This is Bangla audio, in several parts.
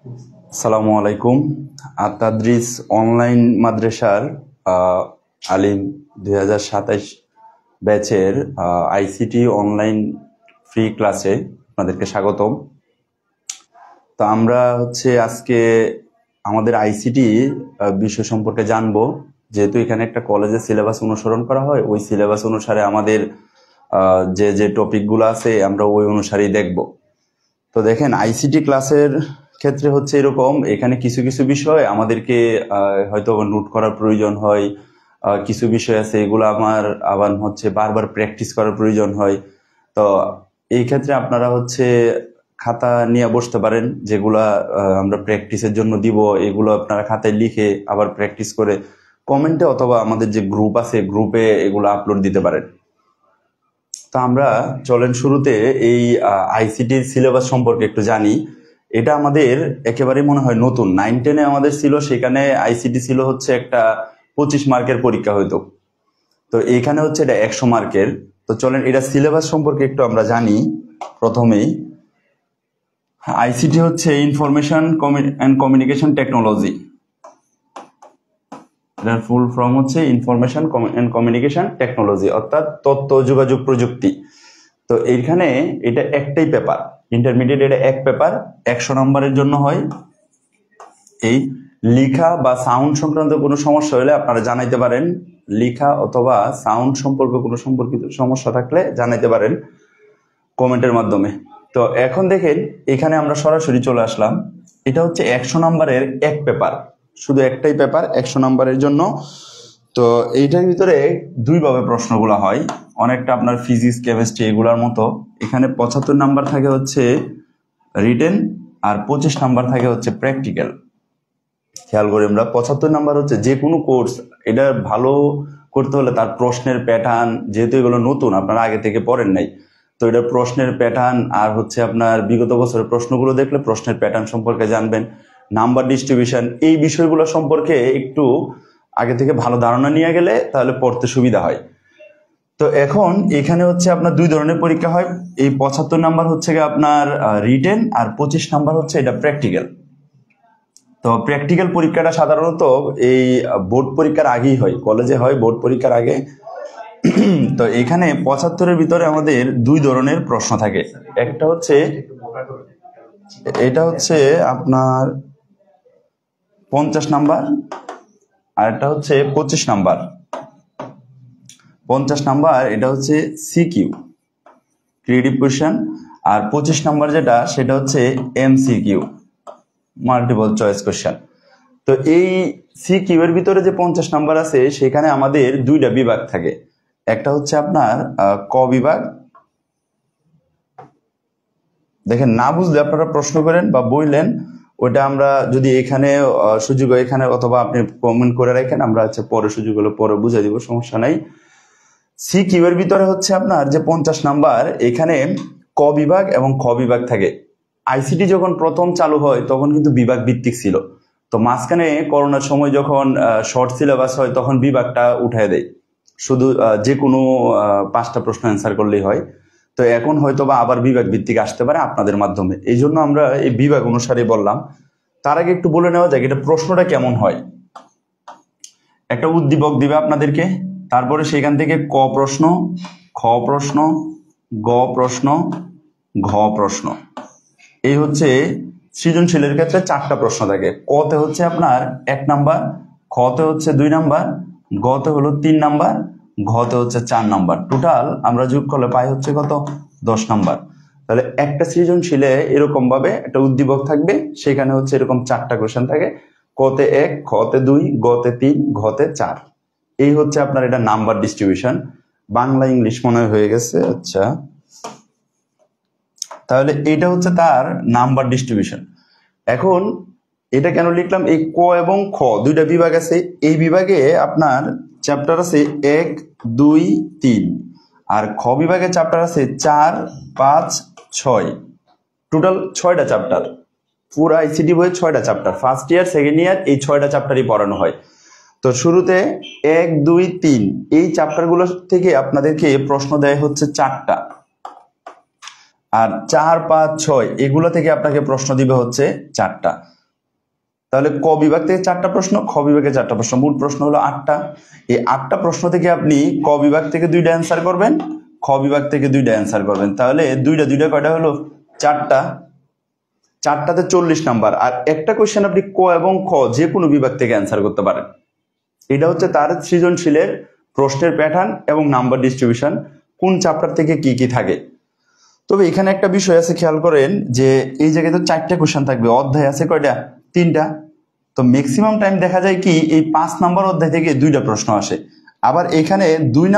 আসসালামু আলাইকুম। আতাদ্রিস অনলাইন মাদ্রাসার আলিম 2027 ব্যাচের আইসিটি অনলাইন ফ্রি ক্লাসে আপনাদেরকে স্বাগতম। তো আমরা আজকে আমাদের আইসিটি বিষয় সম্পর্কে জানবো। যেহেতু এখানে একটা কলেজের সিলেবাস অনুসরণ করা হয়, ওই সিলেবাস অনুসারে আমাদের যে যে টপিকগুলো আছে আমরা ওই অনুসারেই দেখব। তো দেখেন, আইসিটি ক্লাসের ক্ষেত্রে এরকম, এখানে কিছু কিছু বিষয় আমাদেরকে হয়তো নোট করার প্রয়োজন হয়, কিছু বিষয় আছে এগুলো আমার আবার বারবার প্র্যাকটিস করার প্রয়োজন হয়। তো এই ক্ষেত্রে আপনারা খাতা নিয়ে বসতে পারেন, যেগুলা আমরা প্র্যাকটিসের জন্য দিব, এগুলো আপনারা খাতায় লিখে আবার প্র্যাকটিস করে কমেন্টে অথবা আমাদের যে গ্রুপ আছে গ্রুপে এগুলো আপলোড দিতে পারেন। তো আমরা চলেন শুরুতে এই আইসিটির সিলেবাস সম্পর্কে একটু জানি। এটা আমাদের একেবারে মনে হয় নতুন, 9-10-এ আমাদের ছিল, সেখানে আইসিটি ছিল একটা 25 মার্কের পরীক্ষা হইতো। তো এইখানে এটা 100 মার্কের। তো চলেন এটা সিলেবাস সম্পর্কে একটু আমরা জানি। প্রথমেই ICT information and communication technology. এটার full form information and communication technology, অর্থাৎ তথ্য যোগাযোগ প্রযুক্তি। তো এইখানে এটা একটাই পেপার, ইন্টারমিডিয়েট, এটা এক পেপার, 100 নম্বরের জন্য হয়। এই লিখা বা সাউন্ড সংক্রান্ত কোনো সমস্যা হলে আপনারা জানাইতে পারেন, লিখা অথবা সাউন্ড সম্পর্কে কোনো সম্পর্কিত সমস্যা থাকলে জানাইতে পারেন কমেন্টের মাধ্যমে। তো এখন দেখেন, এখানে আমরা সরাসরি চলে আসলাম। এটা 100 নম্বরের এক পেপার, শুধু একটাই পেপার 100 নম্বরের জন্য। তো এইটার ভিতরে দুইভাবে প্রশ্নগুলো হয়, অনেকটা আপনার ফিজিক্স কেমিস্ট্রি এগুলার মতো। এখানে 75 নাম্বার থাকে রিটেন, আর 25 নাম্বার থাকে প্র্যাকটিক্যাল। খেয়াল করি আমরা, 75 নাম্বার যে কোনো কোর্স, এটা ভালো করতে হলে তার প্রশ্নের প্যাটার্ন, যেহেতু এগুলো নতুন আপনারা আগে থেকে পড়েন নাই, তো এটা প্রশ্নের প্যাটার্ন আর আপনার বিগত বছরের প্রশ্নগুলো দেখলে প্রশ্নের প্যাটার্ন সম্পর্কে জানবেন। নাম্বার ডিস্ট্রিবিউশন, এই বিষয়গুলো সম্পর্কে একটু আগে থেকে ভালো ধারণা নিয়ে গেলে তাহলে পড়তে সুবিধা হয়। তো এখন এখানে আপনার দুই ধরনের পরীক্ষা হয়। এই 75 নাম্বার আপনার রিটেন, আর 25 নাম্বার এটা প্র্যাকটিক্যাল। তো প্র্যাকটিক্যাল পরীক্ষাটা সাধারণত এই বোর্ড পরীক্ষার আগেই হয়, কলেজে হয় বোর্ড পরীক্ষার আগে। তো এখানে 75-এর ভিতরে আমাদের দুই ধরনের প্রশ্ন থাকে। একটা এটা আপনার 50 নাম্বার, আর একটা 25 নাম্বার। 50 নাম্বার এটা সিকিউ, ক্রিয়েটিভ কোয়েশ্চেন, আর 25 নাম্বার যেটা সেটা এমসিকিউ, মাল্টিপল চয়েস কোয়েশ্চেন। তো এই সিকিউ এর ভিতরে যে 50 নাম্বার আছে সেখানে আমাদের দুইটা বিভাগ থাকে। একটা আপনার ক বিভাগ। দেখেন, না বুঝলে আপনারা প্রশ্ন করেন বা বললেন, ওটা আমরা যদি এখানে সুযোগ হয় এখানে, অথবা আপনি কমেন্ট করে রাখেন, আমরা পরে সুযোগ হলে পরে বুঝাই দিব, সমস্যা নাই। সিকিউ এর ভিতরে আপনার যে 50 নাম্বার, এখানে ক বিভাগ এবং খ বিভাগ থাকে। আইসিটি যখন প্রথম চালু হয় তখন কিন্তু বিভাগ ভিত্তিক ছিল। তো মাঝখানে করোনার সময় যখন শর্ট সিলেবাস হয় তখন বিভাগটা উঠায় দেয়, শুধু যে কোনো 5টা প্রশ্ন অ্যান্সার করলেই হয়। তো এখন হয়তো বা আবার বিভাগ ভিত্তিক আসতে পারে আপনাদের মাধ্যমে, এই জন্য আমরা এই বিভাগ অনুসারে বললাম। তার আগে একটু বলে নেওয়া যায় এটা প্রশ্নটা কেমন হয়। একটা উদ্দীপক দিবে আপনাদেরকে, তারপরে সেখান থেকে ক প্রশ্ন, খ প্রশ্ন, গ প্রশ্ন, ঘ প্রশ্ন। এই সৃজনশীলের ক্ষেত্রে 4টা প্রশ্ন থাকে। কতে আপনার 1 নাম্বার, খতে 2 নাম্বার, গতে 3 নাম্বার, ঘতে 4 নাম্বার। টোটাল আমরা যোগ করলে পাই কত, 10 নাম্বার। তাহলে একটা সৃজনশীলে এরকম ভাবে একটা উদ্দীপক থাকবে, সেখানে এরকম 4টা কোশ্চেন থাকে, কতে 1, খতে 2, গতে 3, ঘতে 4। এই আপনার এটা নাম্বার ডিস্ট্রিবিউশন। বাংলা ইংলিশ মনে হয়ে গেছে, আচ্ছা। তাহলে এটা তার নাম্বার ডিস্ট্রিবিউশন। এখন এটা কেন লিখলাম, এই ক এবং খ দুইটা বিভাগ আছে। এই বিভাগে আপনার চ্যাপ্টার আছে 1, 2, 3, আর খ বিভাগে চ্যাপ্টার আছে 4, 5, 6। টোটাল 6টা চ্যাপ্টার, পুরো আইসিটি বইয়ে 6টা chapter. First year second year এই 6টা চ্যাপ্টারই পড়ানো হয়। তো শুরুতে 1, 2, 3 এই চ্যাপ্টারগুলো থেকে আপনাদেরকে প্রশ্ন দেয় 4টা। আর 4, 5, 6 এগুলো থেকে আপনাকে প্রশ্ন দিবে হচ্ছে 4টা। তাহলে ক বিভাগ থেকে 4টা প্রশ্ন, খ বিভাগে 4টা প্রশ্ন, মোট প্রশ্ন হলো 8টা। এই 8টা প্রশ্ন থেকে আপনি ক বিভাগ থেকে 2টা অ্যান্সার করবেন, খ বিভাগ থেকে 2টা অ্যান্সার করবেন। তাহলে দুইটা কয়টা হলো? 4টা। 4টাতে 40 নাম্বার। আর একটা কোয়েশ্চেন আপনি ক এবং খ যে কোনো বিভাগ থেকে অ্যান্সার করতে পারেন। এটা হচ্ছে তার সৃজনশীলের প্রশ্নের প্যাটার্ন এবং নাম্বার ডিস্ট্রিবিউশন, কোন চ্যাপ্টার থেকে কি কি থাকে। তবে এখানে একটা বিষয় আছে, খেয়াল করেন যে এই জায়গায় তো 4টা কোয়েশ্চেন থাকবে, অধ্যায় আছে কয়টা? 3টা। তো ম্যাক্সিমাম টাইম দেখা যায় কি এই 5 নাম্বার অধ্যায় থেকে 2টা প্রশ্ন আসে। আবার এখানে 3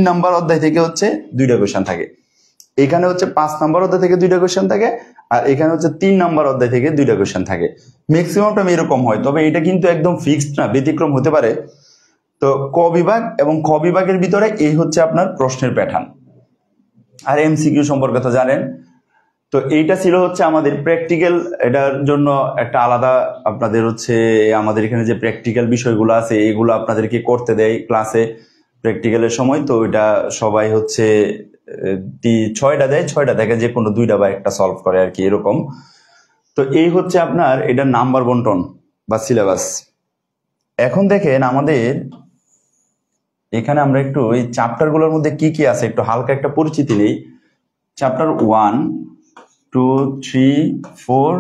নাম্বার অধ্যায় থেকে হচ্ছে 2টা কোয়েশ্চেন থাকে। এখানে হচ্ছে 5 নাম্বার অধ্যায় থেকে 2টা কোয়েশ্চেন থাকে, আর এখানে হচ্ছে 3 নাম্বার অধ্যায় থেকে 2টা কোয়েশ্চেন থাকে। ম্যাক্সিমাম টাইম এরকম হয়, তবে এটা কিন্তু একদম ফিক্সড না, ব্যতিক্রম হতে পারে। তো ক বিভাগ এবং খ বিভাগের ভিতরে এই হচ্ছে আপনার প্রশ্নের প্যাটার্ন। আর এমসিকিউ সম্পর্কে তো জানেন। তো এইটা ছিল হচ্ছে আমাদের প্র্যাকটিক্যাল, এটার জন্য একটা আলাদা আপনাদের হচ্ছে আমাদের এখানে যে প্র্যাকটিক্যাল বিষয়গুলো আছে এগুলো আপনাদেরকে করতে দেয় ক্লাসে প্র্যাকটিক্যালের সময়। তো এটা সবাই হচ্ছে 6টা দেয়, 6টা থেকে যে কোনো 2টা বা একটা সলভ করে আর কি, এরকম। তো এই হচ্ছে আপনার এটা নাম্বার বন্টন বা সিলেবাস। এখন দেখেন আমাদের এখানে আমরা একটু এই চ্যাপ্টারগুলোর মধ্যে কি কি আছে একটু হালকা একটা পরিচিতি নেই। চ্যাপ্টার 1, 2, 3, 4,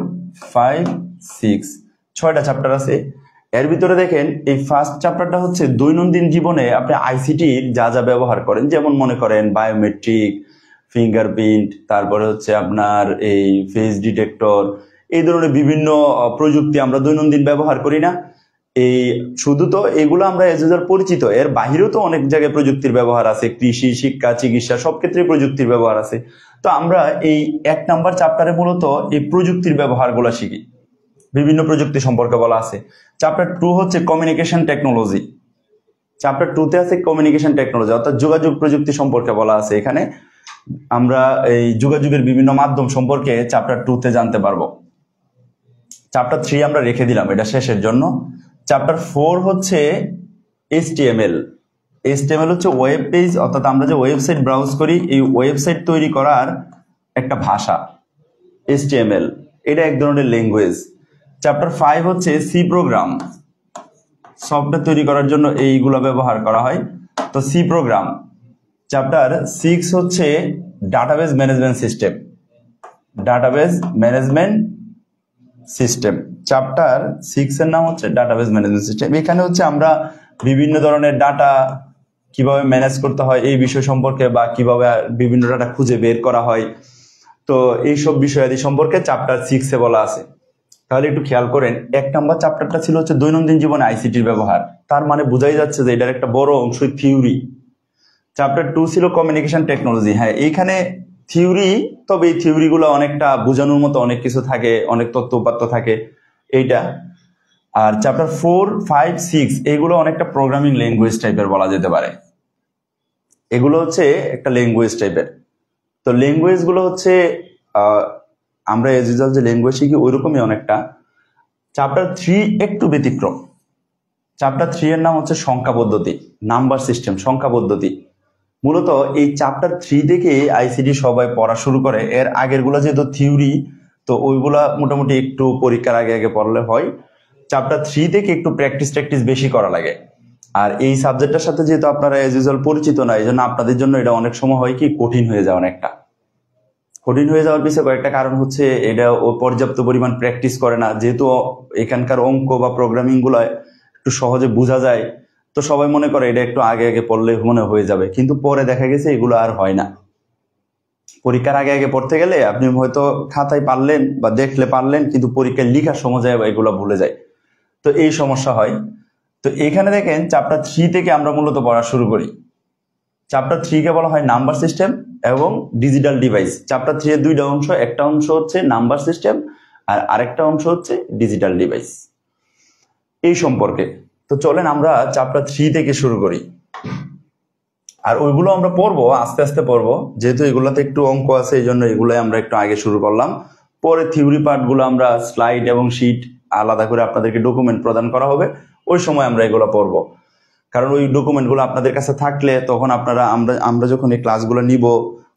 5, 6, 6টা চ্যাপ্টার আছে। এর ভিতরে দেখেন এই ফার্স্ট চ্যাপ্টারটা হচ্ছে দৈনন্দিন জীবনে আপনি আইসিটির যা যা ব্যবহার করেন, যেমন মনে করেন বায়োমেট্রিক, ফিঙ্গারপ্রিন্ট, তারপরে হচ্ছে আপনার এই ফেস ডিটেক্টর, এই ধরনের বিভিন্ন প্রযুক্তি আমরা দৈনন্দিন ব্যবহার করি না। এই শুধু তো এগুলো আমরা এজ ইউজার পরিচিত, এর বাহিরেও তো অনেক জায়গায় প্রযুক্তির ব্যবহার আছে, কৃষি, শিক্ষা, চিকিৎসা সব ক্ষেত্রে প্রযুক্তির ব্যবহার আছে। তো আমরা এই 1 নাম্বার চ্যাপ্টারে মূলত এই প্রযুক্তির ব্যবহারগুলো শিখি, বিভিন্ন প্রযুক্তি সম্পর্কে বলা আছে। চ্যাপ্টার 2 হচ্ছে কমিউনিকেশন টেকনোলজি। চ্যাপ্টার 2তে আছে কমিউনিকেশন টেকনোলজি, অর্থাৎ যোগাযোগ প্রযুক্তি সম্পর্কে বলা আছে। এখানে আমরা এই যোগাযোগের বিভিন্ন মাধ্যম সম্পর্কে চ্যাপ্টার 2তে জানতে পারবো। চ্যাপ্টার 3 আমরা রেখে দিলাম এটা শেষের জন্য। চ্যাপ্টার 4 হচ্ছে HTML। HTML হচ্ছে ওয়েব পেজ, অর্থাৎ আমরা যে ওয়েবসাইট ব্রাউজ করি এই ওয়েবসাইট তৈরি করার একটা ভাষা HTML, এটা এক ধরনের ল্যাঙ্গুয়েজ। চ্যাপ্টার 5 হচ্ছে সি প্রোগ্রাম, সফটওয়্যার তৈরি করার জন্য এইগুলো ব্যবহার করা হয়, তো সি প্রোগ্রাম। চ্যাপ্টার 6 হচ্ছে database management system, database management system. Chapter 6 এর নাম হচ্ছে ডাটাবেজ ম্যানেজমেন্ট সিস্টেম। এখানে হচ্ছে আমরা বিভিন্ন ধরনের ডাটা কিভাবে ম্যানেজ করতে হয় এই বিষয় সম্পর্কে, বা কিভাবে বিভিন্ন ডাটা খুঁজে বের করা হয়, তো এইসব বিষয়াদি সম্পর্কে চ্যাপ্টার 6 এ বলা আছে। তাহলে একটু খেয়াল করেন, 1 নাম্বার চ্যাপ্টারটা ছিল হচ্ছে দৈনন্দিন জীবনে আইসিটির ব্যবহার, তার মানে বোঝাই যাচ্ছে যে এটার একটা বড় অংশ থিওরি। চ্যাপ্টার 2 ছিল কমিউনিকেশন টেকনোলজি। হ্যাঁ, এইখানে থিওরি, তবে এই থিওরিগুলো অনেকটা বোঝানোর মতো অনেক কিছু থাকে, অনেক তথ্য উপাত্ত থাকে এইটা। আর চ্যাপ্টার 4, 5, 6 এগুলো অনেকটা প্রোগ্রামিং ল্যাঙ্গুয়েজ টাইপের বলা যেতে পারে। এগুলো হচ্ছে একটা ল্যাঙ্গুয়েজ টাইপের। তো ল্যাঙ্গুয়েজ গুলো হচ্ছে আমরা এজ ইউজুয়াল যে ল্যাঙ্গুয়েজ শিখি ওইরকমই অনেকটা। চ্যাপ্টার 3 একটু ব্যতিক্রম। চ্যাপ্টার 3 এর নাম হচ্ছে সংখ্যা পদ্ধতি, নাম্বার সিস্টেম, সংখ্যা পদ্ধতি। মূলত এই চ্যাপ্টার 3 থেকে আইসিটি সবাই পড়া শুরু করে। এর আগের গুলা যেহেতু থিওরি, তো ওইগুলা মোটামুটি একটু পরীক্ষার আগে আগে পড়লে হয়। চ্যাপ্টার 3 থেকে একটু প্র্যাকটিস বেশি করা লাগে। আর এই সাবজেক্টটার সাথে যেহেতু আপনারা এজ ইউজুয়াল পরিচিত না, এই জন্য আপনাদের জন্য এটা অনেক সময় হয় কি কঠিন হয়ে যায়। অনেকটা কঠিন হয়ে যাওয়ার পিছনে কয়েকটা কারণ হচ্ছে এটা ও পর্যাপ্ত পরিমাণ প্র্যাকটিস করে না, যেহেতু এখানকার অঙ্ক বা প্রোগ্রামিং গুলো একটু সহজে বোঝা যায়, তো সবাই মনে করে এটা একটু আগে আগে পড়লে মনে হয়ে যাবে, কিন্তু পরে দেখা গেছে এগুলো আর হয় না। পরীক্ষার আগে আগে পড়তে গেলে আপনি হয়তো খাতায় পারলেন বা দেখলে পারলেন, কিন্তু পরীক্ষায় লেখার সময় যায় এগুলো ভুলে যায়, তো এই সমস্যা হয়। তো এখানে দেখেন চ্যাপ্টার 3 থেকে আমরা মূলত পড়া শুরু করি। চ্যাপ্টার 3 কে বলা হয় নাম্বার সিস্টেম এবং ডিজিটাল ডিভাইস। চ্যাপ্টার 3 এর 2টা অংশ, একটা অংশ হচ্ছে নাম্বার সিস্টেম আর আরেকটা অংশ হচ্ছে ডিজিটাল ডিভাইস, এই সম্পর্কে। তো চলেন আমরা চ্যাপ্টার 3 থেকে শুরু করি। আর ওইগুলো আমরা পড়বো, আস্তে আস্তে পড়বো, যেহেতু এগুলোতে একটু অঙ্ক আছে এই জন্য এগুলোই আমরা একটু আগে শুরু করলাম। পরে থিওরি পার্টগুলো আমরা স্লাইড এবং শিট আলাদা করে আপনাদেরকে ডকুমেন্ট প্রদান করা হবে, ওই সময় আমরা এগুলো পড়বো। কারণ ওই ডকুমেন্টগুলো আপনাদের কাছে থাকলে তখন আপনারা আমরা যখন এই ক্লাসগুলো নিব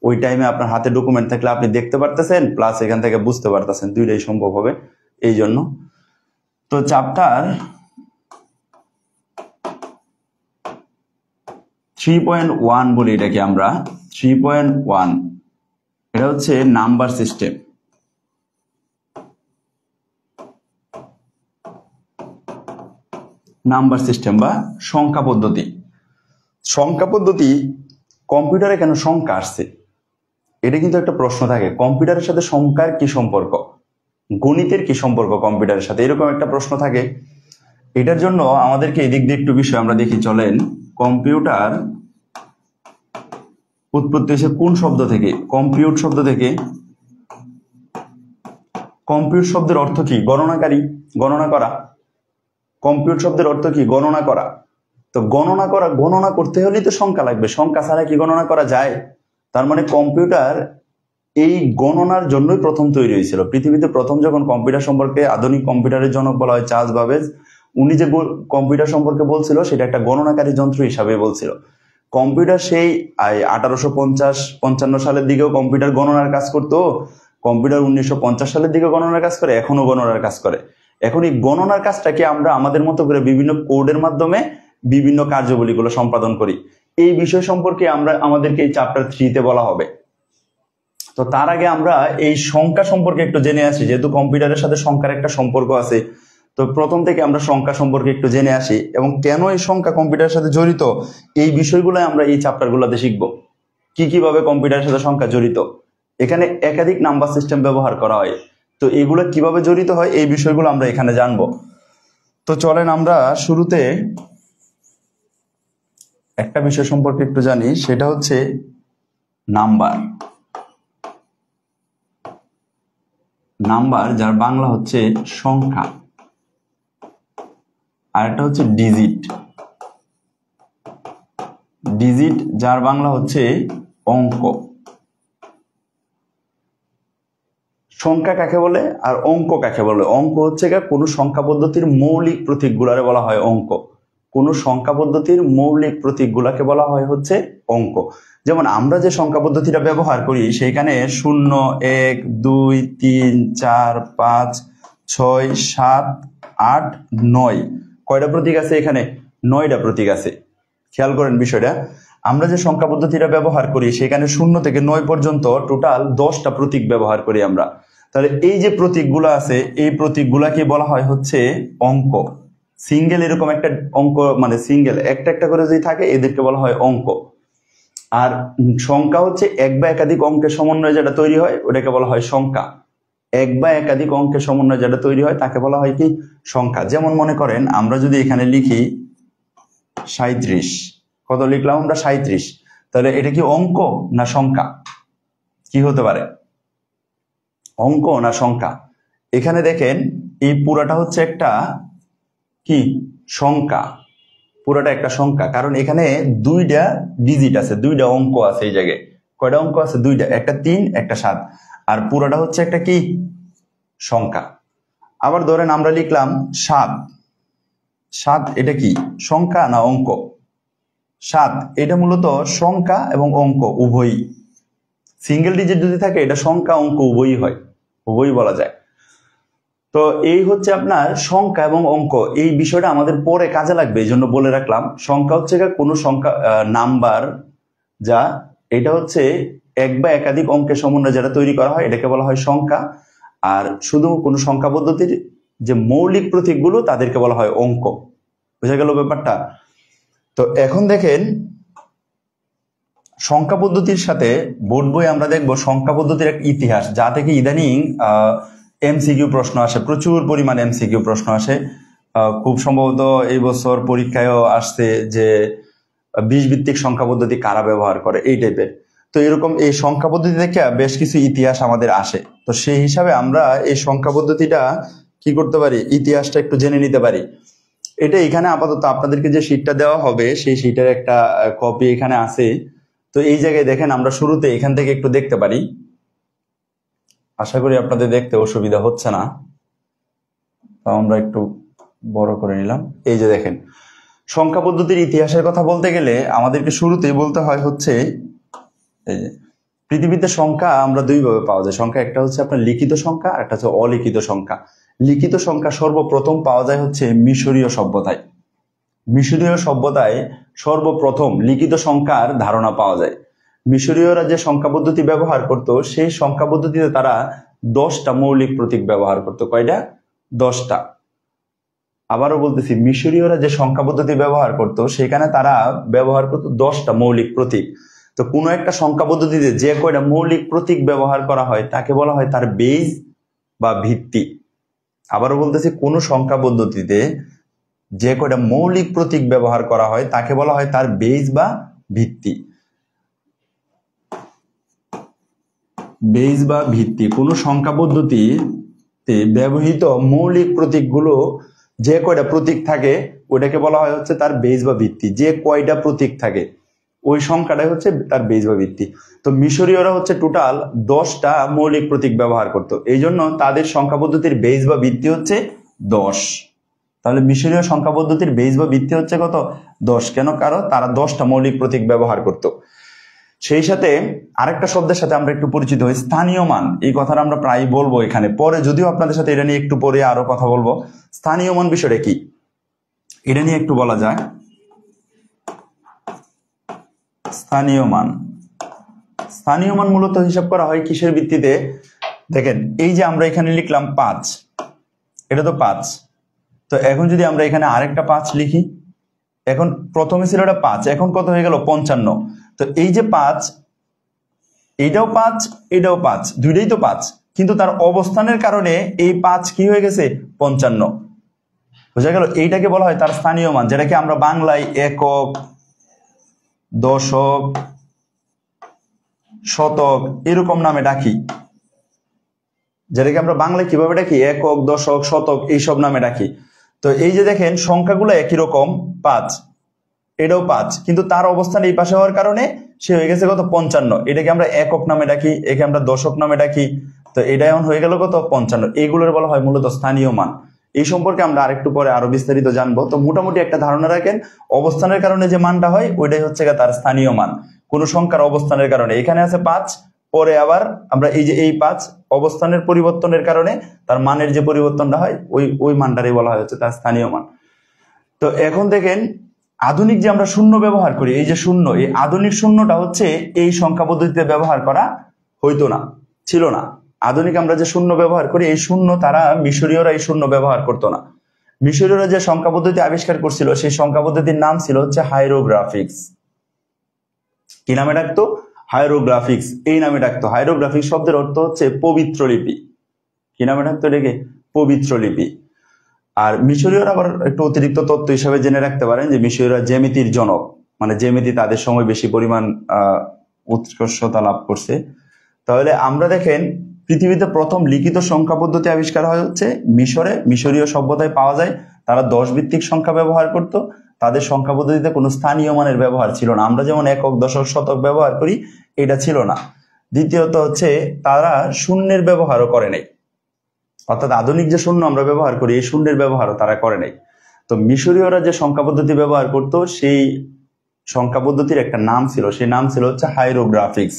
ওই টাইমে আপনার হাতে ডকুমেন্ট থাকলে আপনি দেখতে পারতেছেন, প্লাস এখান থেকে বুঝতে পারতেছেন, দুইটাই সম্ভব হবে এই জন্য। তো চ্যাপ্টার 3.1 বলি এটাকে আমরা। 3.1 এটা হচ্ছে নাম্বার সিস্টেম। নাম্বার সিস্টেম বা সংখ্যা পদ্ধতি। সংখ্যা পদ্ধতি, কম্পিউটারে কেন সংখ্যা আসছে, এটা কিন্তু একটা প্রশ্ন থাকে। কম্পিউটারের সাথে সংখ্যার কি সম্পর্ক, গণিতের কি সম্পর্ক কম্পিউটারের সাথে, এরকম একটা প্রশ্ন থাকে। এটার জন্য আমাদেরকে এদিক দিয়ে একটু বিষয় আমরা দেখি, চলেন। কম্পিউটার উৎপত্তি হয়েছে কোন শব্দ থেকে? কম্পিউট শব্দ থেকে। কম্পিউট শব্দের অর্থ কি? গণনাকারী, গণনা করা। কম্পিউট শব্দের অর্থ কি? গণনা করা। তো গণনা করা, গণনা করতে হলেই তো সংখ্যা লাগবে, সংখ্যা ছাড়া কি গণনা করা যায়? তার মানে কম্পিউটার এই গণনার জন্যই প্রথম তৈরি হয়েছিল। পৃথিবীতে প্রথম যখন কম্পিউটার সম্পর্কে, আধুনিক কম্পিউটারের জনক বলা হয় চার্লস বাবেজ, উনি যে কম্পিউটার সম্পর্কে বলছিল সেটা একটা গণনাকারী যন্ত্র হিসাবে বলছিল। কম্পিউটার সেই 1850-55 সালের দিকেও কম্পিউটার গণনার কাজ করতো। কম্পিউটার 1950 সালের দিকে গণনার কাজ করে, এখনো গণনার কাজ করে। এখন এই গণনার কাজটাকে আমরা আমাদের মতো করে বিভিন্ন কোডের মাধ্যমে বিভিন্ন কার্যাবলীগুলো সম্পাদন করি। এই বিষয় সম্পর্কে আমাদেরকে এই চ্যাপ্টার 3-তে বলা হবে। তো তার আগে আমরা এই সংখ্যা সম্পর্কে একটু জেনে আসি, যেহেতু কম্পিউটারের সাথে সংখ্যার একটা সম্পর্ক আছে। তো প্রথম থেকে আমরা সংখ্যা সম্পর্কে একটু জেনে আসি, এবং কেন এই সংখ্যা কম্পিউটারের সাথে জড়িত, এই বিষয়গুলো আমরা এই চ্যাপ্টারগুলোতে শিখবো। কি কিভাবে কম্পিউটারের সাথে সংখ্যা জড়িত, এখানে একাধিক নাম্বার সিস্টেম ব্যবহার করা হয়, তো এগুলো কিভাবে জড়িত হয় এই বিষয়গুলো আমরা এখানে জানবো। তো চলেন আমরা শুরুতে একটা বিষয় সম্পর্কে একটু জানি, সেটা হচ্ছে নাম্বার। নাম্বার যার বাংলা হচ্ছে সংখ্যা, আর একটা হচ্ছে ডিজিট। ডিজিট যার বাংলা হচ্ছে অঙ্ক। সংখ্যা কাকে বলে আর অঙ্ক কাকে বলে? অঙ্ক হচ্ছে কোনো সংখ্যা পদ্ধতির মৌলিক প্রতীকগুলারে বলা হয় অঙ্ক। কোন সংখ্যা পদ্ধতির মৌলিক প্রতীকগুলাকে বলা হয় হচ্ছে অঙ্ক। যেমন আমরা যে সংখ্যা পদ্ধতিটা ব্যবহার করি সেখানে 0, 1, 2, 3, 4, 5, 6, 7, 8, 9 কয়টা প্রতীক আছে? এখানে 9টা প্রতীক আছে। খেয়াল করেন বিষয়টা। আমরা যে সংখ্যা পদ্ধতিটা ব্যবহার করি সেখানে 0 থেকে 9 পর্যন্ত টোটাল 10টা প্রতীক ব্যবহার করি আমরা। তাহলে এই যে প্রতীকগুলো আছে, এই প্রতীকগুলাকে বলা হয় হচ্ছে অঙ্ক। সিঙ্গেল এরকম একটা অঙ্ক, মানে সিঙ্গেল একটা একটা করে যদি থাকে এদেরকে বলা হয় অঙ্ক। আর সংখ্যা হচ্ছে এক বা একাধিক অঙ্কের সমন্বয়ে যেটা তৈরি হয় ওটাকে বলা হয় সংখ্যা। এক বা একাধিক অঙ্কের সমন্বয়ে যেটা তৈরি হয় তাকে বলা হয় কি? সংখ্যা। যেমন মনে করেন আমরা যদি এখানে লিখি 37, কত লিখলাম আমরা? 37। তাহলে এটা কি অঙ্ক না সংখ্যা? কি হতে পারে? অঙ্ক না সংখ্যা? এখানে দেখেন এই পুরাটা হচ্ছে একটা কি? সংখ্যা। পুরাটা একটা সংখ্যা, কারণ এখানে 2টা ডিজিট আছে, 2টা অঙ্ক আছে। এই জায়গায় কয়টা অঙ্ক আছে? 2টা, একটা 3, একটা 7। আর পুরাটা হচ্ছে একটা কি? সংখ্যা। আবার ধরেন আমরা লিখলাম 7। 7 এটা কি? সংখ্যা না অঙ্ক? 7 এটা মূলত সংখ্যা এবং অঙ্ক উভয়ই। সিঙ্গেল ডিজিট যদি থাকে এটা সংখ্যা অঙ্ক উভয়ই হয়, উভয়ই বলা যায়। তো এই হচ্ছে আপনার সংখ্যা এবং অঙ্ক। এই বিষয়টা আমাদের পরে কাজে লাগবে, এই জন্য বলে রাখলাম। সংখ্যা হচ্ছে কোনো সংখ্যা, নাম্বার যা, এটা হচ্ছে এক বা একাধিক অঙ্কের সমন্বয়ে যেটা তৈরি করা হয় এটাকে বলা হয় সংখ্যা। আর শুধু কোনো সংখ্যা পদ্ধতির যে মৌলিক প্রতীকগুলো তাদেরকে বলা হয় অঙ্ক। বুঝা গেল ব্যাপারটা? তো এখন দেখেন সংখ্যা পদ্ধতির সাথে বোর্ড বই আমরা দেখবো সংখ্যা পদ্ধতির এক ইতিহাস, যা থেকে ইদানিং এমসিকিউ প্রশ্ন আসে, প্রচুর পরিমাণে এমসিকিউ প্রশ্ন আসে। খুব সম্ভবত এই বছর পরীক্ষায়ও আসছে যে বীজভিত্তিক সংখ্যা পদ্ধতি কারা ব্যবহার করে, এই টাইপের। তো এরকম এই সংখ্যা পদ্ধতি থেকে বেশ কিছু ইতিহাস আমাদের আসে। তো সেই হিসাবে আমরা এই সংখ্যা পদ্ধতিটা কি করতে পারি? ইতিহাসটা একটু জেনে নিতে পারি। এটা এখানে আপাতত আপনাদেরকে যে শীটটা দেওয়া হবে সেই শীটের একটা কপি এখানে আছে। তো এই জায়গায় দেখেন আমরা শুরুতে এখান থেকে একটু দেখতে পারি। আশা করি আপনাদের দেখতে অসুবিধা হচ্ছে না। তো আমরা একটু বড় করে নিলাম। এই যে দেখেন সংখ্যা পদ্ধতির ইতিহাসের কথা বলতে গেলে আমাদেরকে শুরুতেই বলতে হয় হচ্ছে এই যে পৃথিবীতে সংখ্যা আমরা দুইভাবে পাওয়া যায় সংখ্যা, একটা হচ্ছে আপনার লিখিত সংখ্যা, আর একটা হচ্ছে অলিখিত সংখ্যা। লিখিত সংখ্যা সর্বপ্রথম পাওয়া যায় হচ্ছে মিশরীয় সভ্যতায়। মিশরীয় সভ্যতায় সর্বপ্রথম লিখিত সংখ্যার ধারণা পাওয়া যায়। মিশরীয়রা যে সংখ্যা পদ্ধতি ব্যবহার করত, সেই সংখ্যা পদ্ধতিতে তারা 10টা মৌলিক প্রতীক ব্যবহার করত। কয়টা? 10টা। আবারও বলতেছি, মিশরীয়রা যে সংখ্যা পদ্ধতি ব্যবহার করত সেখানে তারা ব্যবহার করত 10টা মৌলিক প্রতীক। তো কোনো একটা সংখ্যা পদ্ধতিতে যে কয়টা মৌলিক প্রতীক ব্যবহার করা হয় তাকে বলা হয় তার বেজ বা ভিত্তি। আবারও বলতেছি, কোনো সংখ্যা পদ্ধতিতে যে কয়টা মৌলিক প্রতীক ব্যবহার করা হয় তাকে বলা হয় তার বেজ বা ভিত্তি। বেজ বা ভিত্তি, কোন সংখ্যা পদ্ধতিতে ব্যবহৃত মৌলিক প্রতীকগুলো, যে কয়টা প্রতীক থাকে ওটাকে বলা হয় হচ্ছে তার বেজ বা ভিত্তি। যে কয়টা প্রতীক থাকে ওই সংখ্যাটাই হচ্ছে তার বেজ বা ভিত্তি। তো মিশরীয়রা হচ্ছে টোটাল 10টা মৌলিক প্রতীক ব্যবহার করত, এই জন্য তাদের সংখ্যা পদ্ধতির বেজ বা ভিত্তি হচ্ছে 10। তাহলে মিশরীয় সংখ্যা পদ্ধতির বেজ বা ভিত্তি হচ্ছে কত? 10। কেন? কারণ তারা 10টা মৌলিক প্রতীক ব্যবহার করত। সেই সাথে আরেকটা শব্দের সাথে আমরা একটু পরিচিত হই, স্থানীয় মান। এই কথাটা আমরা প্রায় বলবো এখানে, পরে যদিও আপনাদের সাথে এটা নিয়ে একটু পরে আরো কথা বলবো। স্থানীয় মান বিষয়টা কি এটা নিয়ে একটু বলা যায়। স্থানীয় মান, স্থানীয় মান মূলত হিসাব করা হয় কিসের ভিত্তিতে? দেখেন, এই যে আমরা এখানে লিখলাম 5, এটা তো 5। তো এখন যদি আমরা এখানে আরেকটা 5 লিখি, এখন প্রথমে ছিল এটা 5, এখন কত হয়ে গেল? 55। তো এই যে 5, এইটাও 5, এটাও 5, দুইটাই তো 5, কিন্তু তার অবস্থানের কারণে এই 5 কি হয়ে গেছে? 55। বোঝা গেল? এইটাকে বলা হয় তার স্থানীয় মান, যেটাকে আমরা বাংলায় একক, দশক, শতক এরকম নামে ডাকি। যেটাকে আমরা বাংলায় কিভাবে ডাকি? একক, দশক, শতক এইসব নামে ডাকি। তো এই যে দেখেন সংখ্যাগুলো একই রকম 5, এটাও 5, কিন্তু তার অবস্থান এই পাশে হওয়ার কারণে সে হয়ে গেছে কত? 55। এটাকে আমরা একক নামে ডাকি, একে আমরা দশক নামে ডাকি। তো এটা এখন হয়ে গেল কত? 55। এইগুলোর বলা হয় মূলত স্থানীয় মান। এই সম্পর্কে আমরা আরেকটু পরে আরো বিস্তারিত জানবো। তো মোটামুটি একটা ধারণা রাখেন, অবস্থানের কারণে যে মানটা হয় ওইটাই হচ্ছে তার স্থানীয় মান। কোন সংখ্যার অবস্থানের কারণে, এখানে আছে 5, পরে আবার আমরা এই যে এই 5 অবস্থানের পরিবর্তনের কারণে তার মানের যে পরিবর্তনটা হয় ওই মানটারই বলা হয় হচ্ছে তার স্থানীয় মান। তো এখন দেখেন, আধুনিক যে আমরা শূন্য ব্যবহার করি, এই যে শূন্য, এই আধুনিক শূন্যটা হচ্ছে এই সংখ্যা পদ্ধতিতে ব্যবহার করা হইতো না, ছিল না। আধুনিক আমরা যে শূন্য ব্যবহার করি, এই শূন্য তারা মিশরীয়রা এই শূন্য ব্যবহার করতো না। মিশরীয়রা যে সংখ্যা পদ্ধতি আবিষ্কার করছিল সেই সংখ্যা পদ্ধতির নাম ছিল হচ্ছে হাইরোগ্রাফিক্স। কি নামে ডাকতো? হাইরোগ্রাফিক্স এই নামে ডাকতো। হাইরোগ্রাফিক্স শব্দের অর্থ হচ্ছে পবিত্র লিপি। কি নামে ডাকতো এটাকে? পবিত্র লিপি। আর মিশরীয়রা আবার একটু অতিরিক্ত তথ্য হিসাবে জেনে রাখতে পারেন যে মিশরীয়রা জ্যামিতির জনক, মানে জ্যামিতি তাদের সময় বেশি পরিমাণ উৎকর্ষতা লাভ করছে। তাহলে আমরা দেখেন, পৃথিবীতে প্রথম লিখিত সংখ্যা পদ্ধতি আবিষ্কার হয় হচ্ছে মিশরে। মিশরীয় সভ্যতায় পাওয়া যায় তারা 10 ভিত্তিক সংখ্যা ব্যবহার করত। তাদের সংখ্যা পদ্ধতিতে কোনো স্থানীয় মানের ব্যবহার ছিল না। আমরা যেমন একক, দশক, শতক ব্যবহার করি, এটা ছিল না। দ্বিতীয়ত হচ্ছে তারা শূন্যের ব্যবহারও করে নাই, অর্থাৎ আধুনিক যে শূন্য আমরা ব্যবহার করি এই শূন্যের ব্যবহারও তারা করে নাই। তো মিশরীয়রা যে সংখ্যা পদ্ধতি ব্যবহার করত সেই সংখ্যা পদ্ধতির একটা নাম ছিল, সেই নাম ছিল হচ্ছে হাইরোগ্রাফিক্স।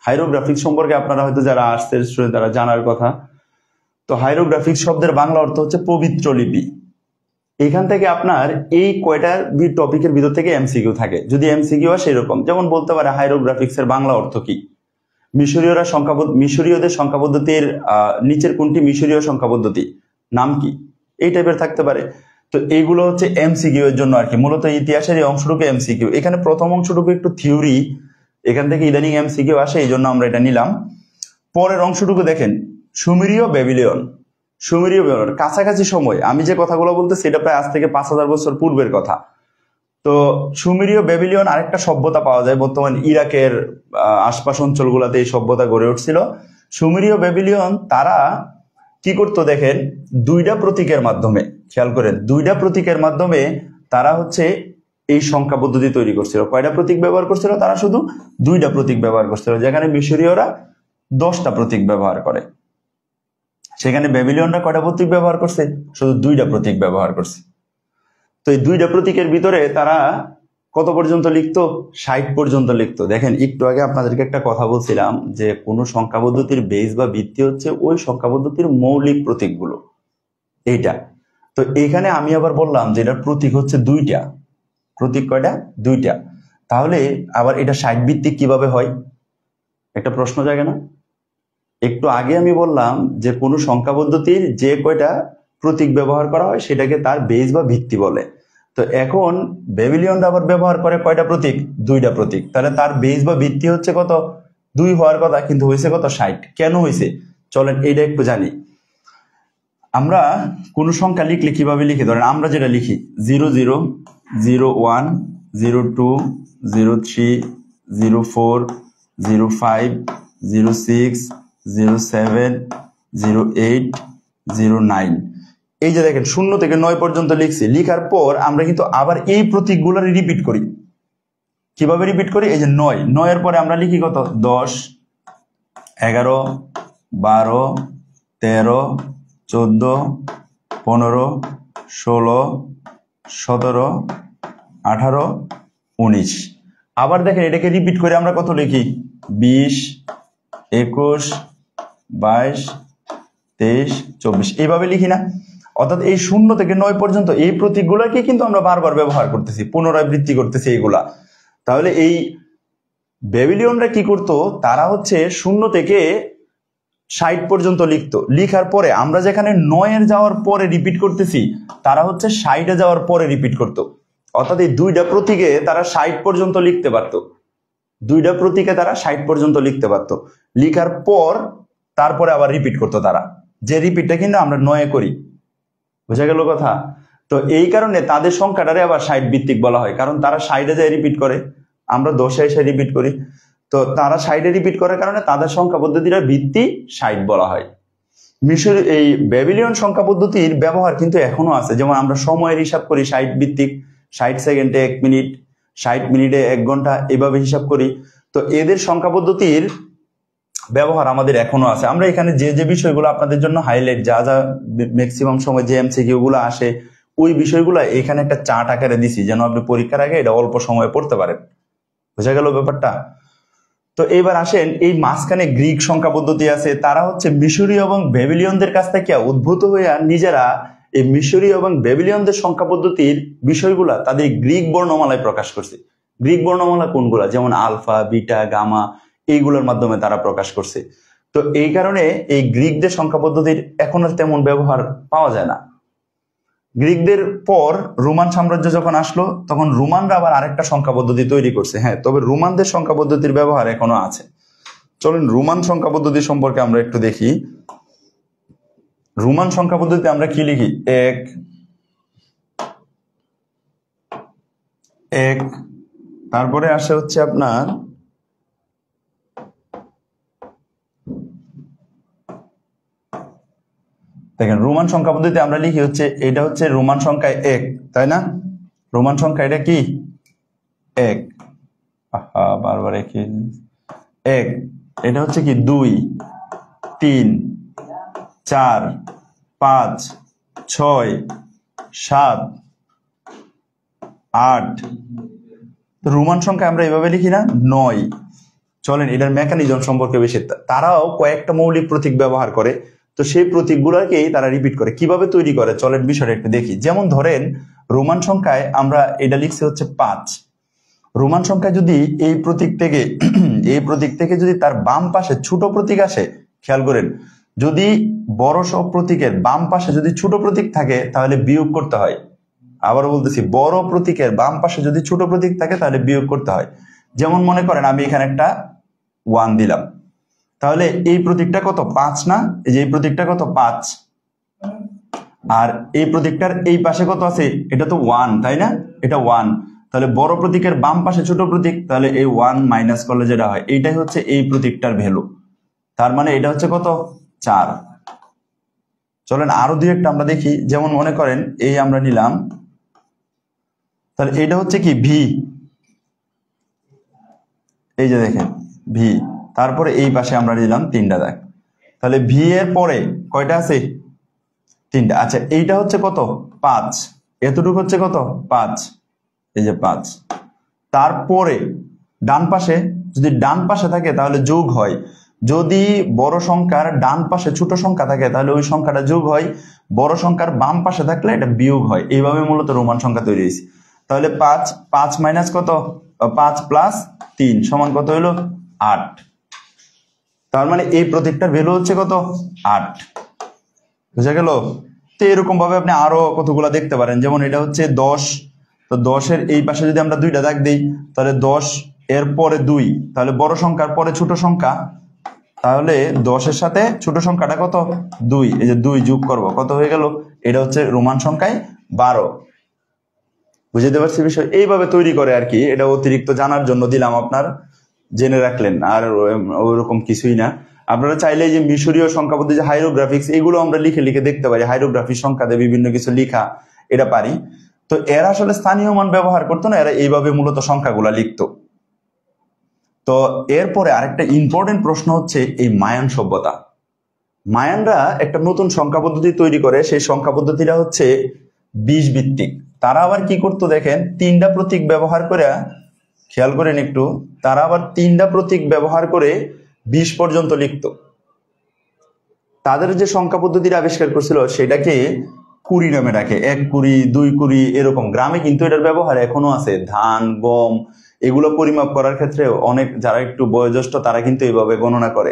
হাইরোগ্রাফিক্স সম্পর্কে আপনারা হয়তো যারা আর্টসের স্টুডেন্ট তারা জানার কথা। তো হাইরোগ্রাফিক্স শব্দের বাংলা অর্থ হচ্ছে পবিত্র লিপি। এখান থেকে আপনার এই কয়টা টপিকের ভিতর থেকে এমসিকিউ থাকে, যদি এমসিকিউ আসে এরকম, যেমন বলতে পারে হাইরোগ্রাফিক্স এর বাংলা অর্থ কি? মিশরীয়দের সংখ্যা পদ্ধতির নিচের কোনটি মিশরীয় সংখ্যা পদ্ধতি, নাম কি? এই টাইপের থাকতে পারে। তো এইগুলো হচ্ছে এমসিকিউ এর জন্য আর কি, মূলত ইতিহাসের এই অংশটুকু এমসিকিউ। এখানে প্রথম অংশটুকু একটু থিওরি, এখান থেকে ইদানিং এমসিকিউ আসে, এই জন্য আমরা এটা নিলাম। পরের অংশটুকু দেখেন, সুমেরীয় ব্যাবিলন। সুমেরীয় ব্যাবিলন কাছাকাছি সময়, আমি যে কথাগুলো বলতেছি এটা প্রায় আজ থেকে 5000 বছর পূর্বের কথা। তো সুমেরীয় ব্যাবিলিয়ন আরেকটা সভ্যতা পাওয়া যায় বর্তমান ইরাকের আশপাশ অঞ্চলগুলোতে, এই সভ্যতা গড়ে উঠছিল। সুমেরীয় ব্যাবিলিয়ন তারা কি করতো দেখেন, 2টা প্রতীকের মাধ্যমে, খেয়াল করেন, 2টা প্রতীকের মাধ্যমে তারা হচ্ছে এই সংখ্যা পদ্ধতি তৈরি করছিল। কয়টা প্রতীক ব্যবহার করছিল? তারা শুধু 2টা প্রতীক ব্যবহার করছিল। যেখানে মিশরীয়রা 10টা প্রতীক ব্যবহার করে, সেখানে ব্যাবিলিয়নরা কয়টা প্রতীক ব্যবহার করছে? শুধু 2টা প্রতীক ব্যবহার করছে। তো এই 2টা প্রতীকের ভিতরে তারা কত পর্যন্ত লিখতো? 60 পর্যন্ত লিখতো। দেখেন একটু আগে আপনাদেরকে একটা কথা বলছিলাম যে কোন সংখ্যা পদ্ধতির বেস বা ভিত্তি হচ্ছে ওই সংখ্যা পদ্ধতির মৌলিক প্রতীকগুলো, এইটা। তো এখানে আমি আবার বললাম যে এটার প্রতীক হচ্ছে দুইটা। প্রতীক কয়টা? দুইটা। তাহলে আবার এটা 60 ভিত্তিক কিভাবে হয়? একটা প্রশ্ন জাগে না? একটু আগে আমি বললাম যে কোনো সংখ্যা পদ্ধতির যে কয়টা প্রতীক ব্যবহার করা হয় সেটাকে তার বেস বা ভিত্তি বলে। তো এখন বেবিলিয়নরা আবার ব্যবহার করে কয়টা প্রতীক? দুইটা প্রতীক। তাহলে তার বেস বা ভিত্তি হচ্ছে কত? 2 হওয়ার কথা, কিন্তু হয়েছে কত? 60। কেন হয়েছে চলেন এইটা একটু জানি। আমরা কোন সংখ্যা লিখলে কিভাবে লিখি? ধরেন আমরা যেটা লিখি 0 0 0 1 0 2 0 3 0 4 0 5 0 6 0 7 0 8 0 9। এই যে দেখেন 0 থেকে 9 পর্যন্ত লিখছি। লিখার পর আমরা কিন্তু আবার এই প্রতীকগুলো রিপিট করি। কিভাবে রিপিট করি? এই যে 9, 9 এর পরে আমরা লিখি কত? 10 11 12 13 14 15 16 17 18 19। আবার দেখেন এটাকে রিপিট করে আমরা কত লিখি? 20 21 22 23 24, এইভাবে লিখি না? অর্থাৎ এই 0 থেকে 9 পর্যন্ত এই প্রতীকগুলোকে কিন্তু আমরা বারবার ব্যবহার করতেছি, পুনরাবৃত্তি করতেছি এইগুলা। তাহলে এই বেবিলিয়নরা কি করতো? তারা হচ্ছে 0 থেকে 60 পর্যন্ত লিখতো। লিখার পরে আমরা যেখানে 9 যাওয়ার পরে রিপিট করতেছি, তারা হচ্ছে 60 যাওয়ার পরে রিপিট করতো। অর্থাৎ এই দুইটা প্রতীকে তারা 60 পর্যন্ত লিখতে পারতো। দুইটা প্রতীকে তারা 60 পর্যন্ত লিখতে পারতো। লিখার পর তারপরে আবার রিপিট করতো তারা, যে রিপিটটা কিন্তু আমরা 9 করি। বুঝা গেল কথা? তো এই কারণে তাদের সংখ্যাটারে আবার 60 ভিত্তিক বলা হয়, কারণ তারা 60 যায় রিপিট করে, আমরা 10 এসে রিপিট করি। তো তারা 60 রিপিট করার কারণে তাদের সংখ্যা পদ্ধতির ভিত্তি 60 বলা হয়। মিশর এই বেবিলিয়ন সংখ্যা পদ্ধতির ব্যবহার কিন্তু এখনো আছে। যেমন আমরা সময়ের হিসাব করি 60 ভিত্তিক, 60 সেকেন্ডে 1 মিনিট, 60 মিনিটে 1 ঘন্টা, এভাবে হিসাব করি। তো এদের সংখ্যা পদ্ধতির ব্যবহার আমাদের এখনো আছে। আমরা এখানে যে যে বিষয়গুলো আপনাদের জন্য হাইলাইট, যা যা ম্যাক্সিমাম সময় যে এমসিকিউ গুলো আসে ওই বিষয়গুলো এখানে একটা চার্ট আকারে দিছি, যেন আপনি পরীক্ষার আগে এটা অল্প সময়ে পড়তে পারেন। বুঝা গেল ব্যাপারটা? তো এবার আসেন, এই মাঝখানে গ্রিক সংখ্যা পদ্ধতি আছে। তারা হচ্ছে মিশরীয় এবং বেবিলিয়নদের কাছ থেকে উদ্ভূত হইয়া নিজেরা এই মিশরীয় এবং বেবিলিয়নদের সংখ্যা পদ্ধতির বিষয়গুলা তাদের গ্রিক বর্ণমালায় প্রকাশ করছে। গ্রিক বর্ণমালা কোনগুলা? যেমন আলফা, বিটা, গামা, এইগুলোর মাধ্যমে তারা প্রকাশ করছে। তো এই কারণে এই গ্রিকদের সংখ্যা পদ্ধতির এখন আর তেমন ব্যবহার পাওয়া যায় না। গ্রিকদের পর রোমান সাম্রাজ্য যখন আসলো, তখন রোমানরা আবার আরেকটা সংখ্যা পদ্ধতি তৈরি করছে। হ্যাঁ, তবে রোমানদের সংখ্যা পদ্ধতির ব্যবহার এখনো আছে। চলুন রোমান সংখ্যা পদ্ধতি সম্পর্কে আমরা একটু দেখি। রোমান সংখ্যা পদ্ধতিতে আমরা কি লিখি? 1 1, তারপরে আসে হচ্ছে আপনার দেখেন রোমান সংখ্যা পদ্ধতিতে আমরা লিখি হচ্ছে, এটা হচ্ছে রোমান সংখ্যায় 1, তাই না? রোমান সংখ্যা এটা কি? 1। বারবার 1। এটা হচ্ছে কি? 2 3 4 5 6 7 8। রোমান সংখ্যা আমরা এভাবে লিখি না? 9। চলেন এটার মেকানিজম সম্পর্কে বেশি। তারাও কয়েকটা মৌলিক প্রতীক ব্যবহার করে। তো সেই প্রতীকগুলোকেই তারা রিপিট করে। কিভাবে তৈরি করে চলেন বিষয়টা একটু দেখি। যেমন ধরেন রোমান সংখ্যায় আমরা এটা লিখছি হচ্ছে 5। রোমান সংখ্যায় যদি এই প্রতীক থেকে এই প্রতীক থেকে যদি তার বাম পাশে ছোট প্রতীক আসে, খেয়াল করেন, যদি বড় সব প্রতীকের বাম পাশে যদি ছোট প্রতীক থাকে তাহলে বিয়োগ করতে হয়। আবার বলতেছি, বড় প্রতীকের বাম পাশে যদি ছোট প্রতীক থাকে তাহলে বিয়োগ করতে হয়। যেমন মনে করেন আমি এখানে একটা 1 দিলাম, তাহলে এই প্রতীকটা কত? 5 না? এই যে এই প্রতীকটা কত? 5। আর এই প্রতীকটার এই পাশে কত আছে? এটা তো 1, তাই না? এটা 1। তাহলে বড় প্রতীকের বাম পাশে ছোট প্রতীক, তাহলে এই 1 মাইনাস করলে যেটা হয় এইটাই হচ্ছে এই প্রতীকটার ভ্যালু। তার মানে এটা হচ্ছে কত? 4। চলেন আরো দুই একটা আমরা দেখি। যেমন মনে করেন এই আমরা নিলাম, তাহলে এটা হচ্ছে কি? ভি। এই যে দেখেন ভি, তারপরে এই পাশে আমরা নিলাম 3টা দাগ। তাহলে ভি এর পরে কয়টা আছে? 3টা। আচ্ছা এইটা হচ্ছে কত? 5। এতটুকু হচ্ছে কত? 5। এই যে 5। তারপরে ডান পাশে, যদি ডান পাশে থাকে তাহলে যোগ হয়, যদি বড় সংখ্যার ডান পাশে ছোট সংখ্যা থাকে তাহলে ওই সংখ্যাটা যোগ হয়, বড় সংখ্যার বাম পাশে থাকলে এটা বিয়োগ হয়। এইভাবে মূলত রোমান সংখ্যা তৈরি হয়েছে। তাহলে 5 মাইনাস কত, 5 প্লাস 3 সমান কত হলো 8। তার মানে এই প্রতীকটার ভ্যালু হচ্ছে কত 8। বুঝা গেল? তো এরকম ভাবে আপনি আরো কতগুলা দেখতে পারেন, যেমন এটা হচ্ছে 10, তো 10-এর এই পাশে যদি আমরা দুইটা দাগ দিই তাহলে 10 এর পরে 2, তাহলে বড় সংখ্যার পরে ছোট সংখ্যা, তাহলে 10-এর সাথে ছোট সংখ্যাটা কত 2, এই যে 2 যোগ করব কত হয়ে গেল, এটা হচ্ছে রোমান সংখ্যায় 12। বুঝতে পারছি বিষয়? এইভাবে তৈরি করে আর কি, এটা অতিরিক্ত জানার জন্য দিলাম, আপনার জেনে রাখলেন, আর ওইরকম কিছুই না। আপনারা চাইলে যে মিশরীয় সংখ্যা পদ্ধতি, যে হাইরোগ্রাফিক্স, এগুলো আমরা লিখে লিখে দেখতে পারি, হাইরোগ্রাফি সংখ্যা দিয়ে বিভিন্ন কিছু লিখা, এটা পারি। তো এরা আসলে স্থানীয় মান ব্যবহার করতো না, এরা এইভাবে মূলত সংখ্যাগুলা লিখতো। তো এরপরে আরেকটা ইম্পর্টেন্ট প্রশ্ন হচ্ছে এই মায়ান সভ্যতা। মায়ানরা একটা নতুন সংখ্যা পদ্ধতি তৈরি করে, সেই সংখ্যা পদ্ধতিটা হচ্ছে 20 ভিত্তিক। তারা আবার কি করতো দেখেন, 3টা প্রতীক ব্যবহার করে, খেয়াল করেন একটু, তারা আবার 3টা প্রতীক ব্যবহার করে 20 পর্যন্ত লিখতো। তাদের যে সংখ্যা পদ্ধতিটা আবিষ্কার করছিল সেটাকে কুড়ি নামে ডাকে, 1 কুড়ি 2 কুড়ি এরকম। গ্রামে কিন্তু এটার ব্যবহার এখনো আছে, ধান গম এগুলো পরিমাপ করার ক্ষেত্রে অনেক যারা একটু বয়োজ্যেষ্ঠ তারা কিন্তু এইভাবে গণনা করে,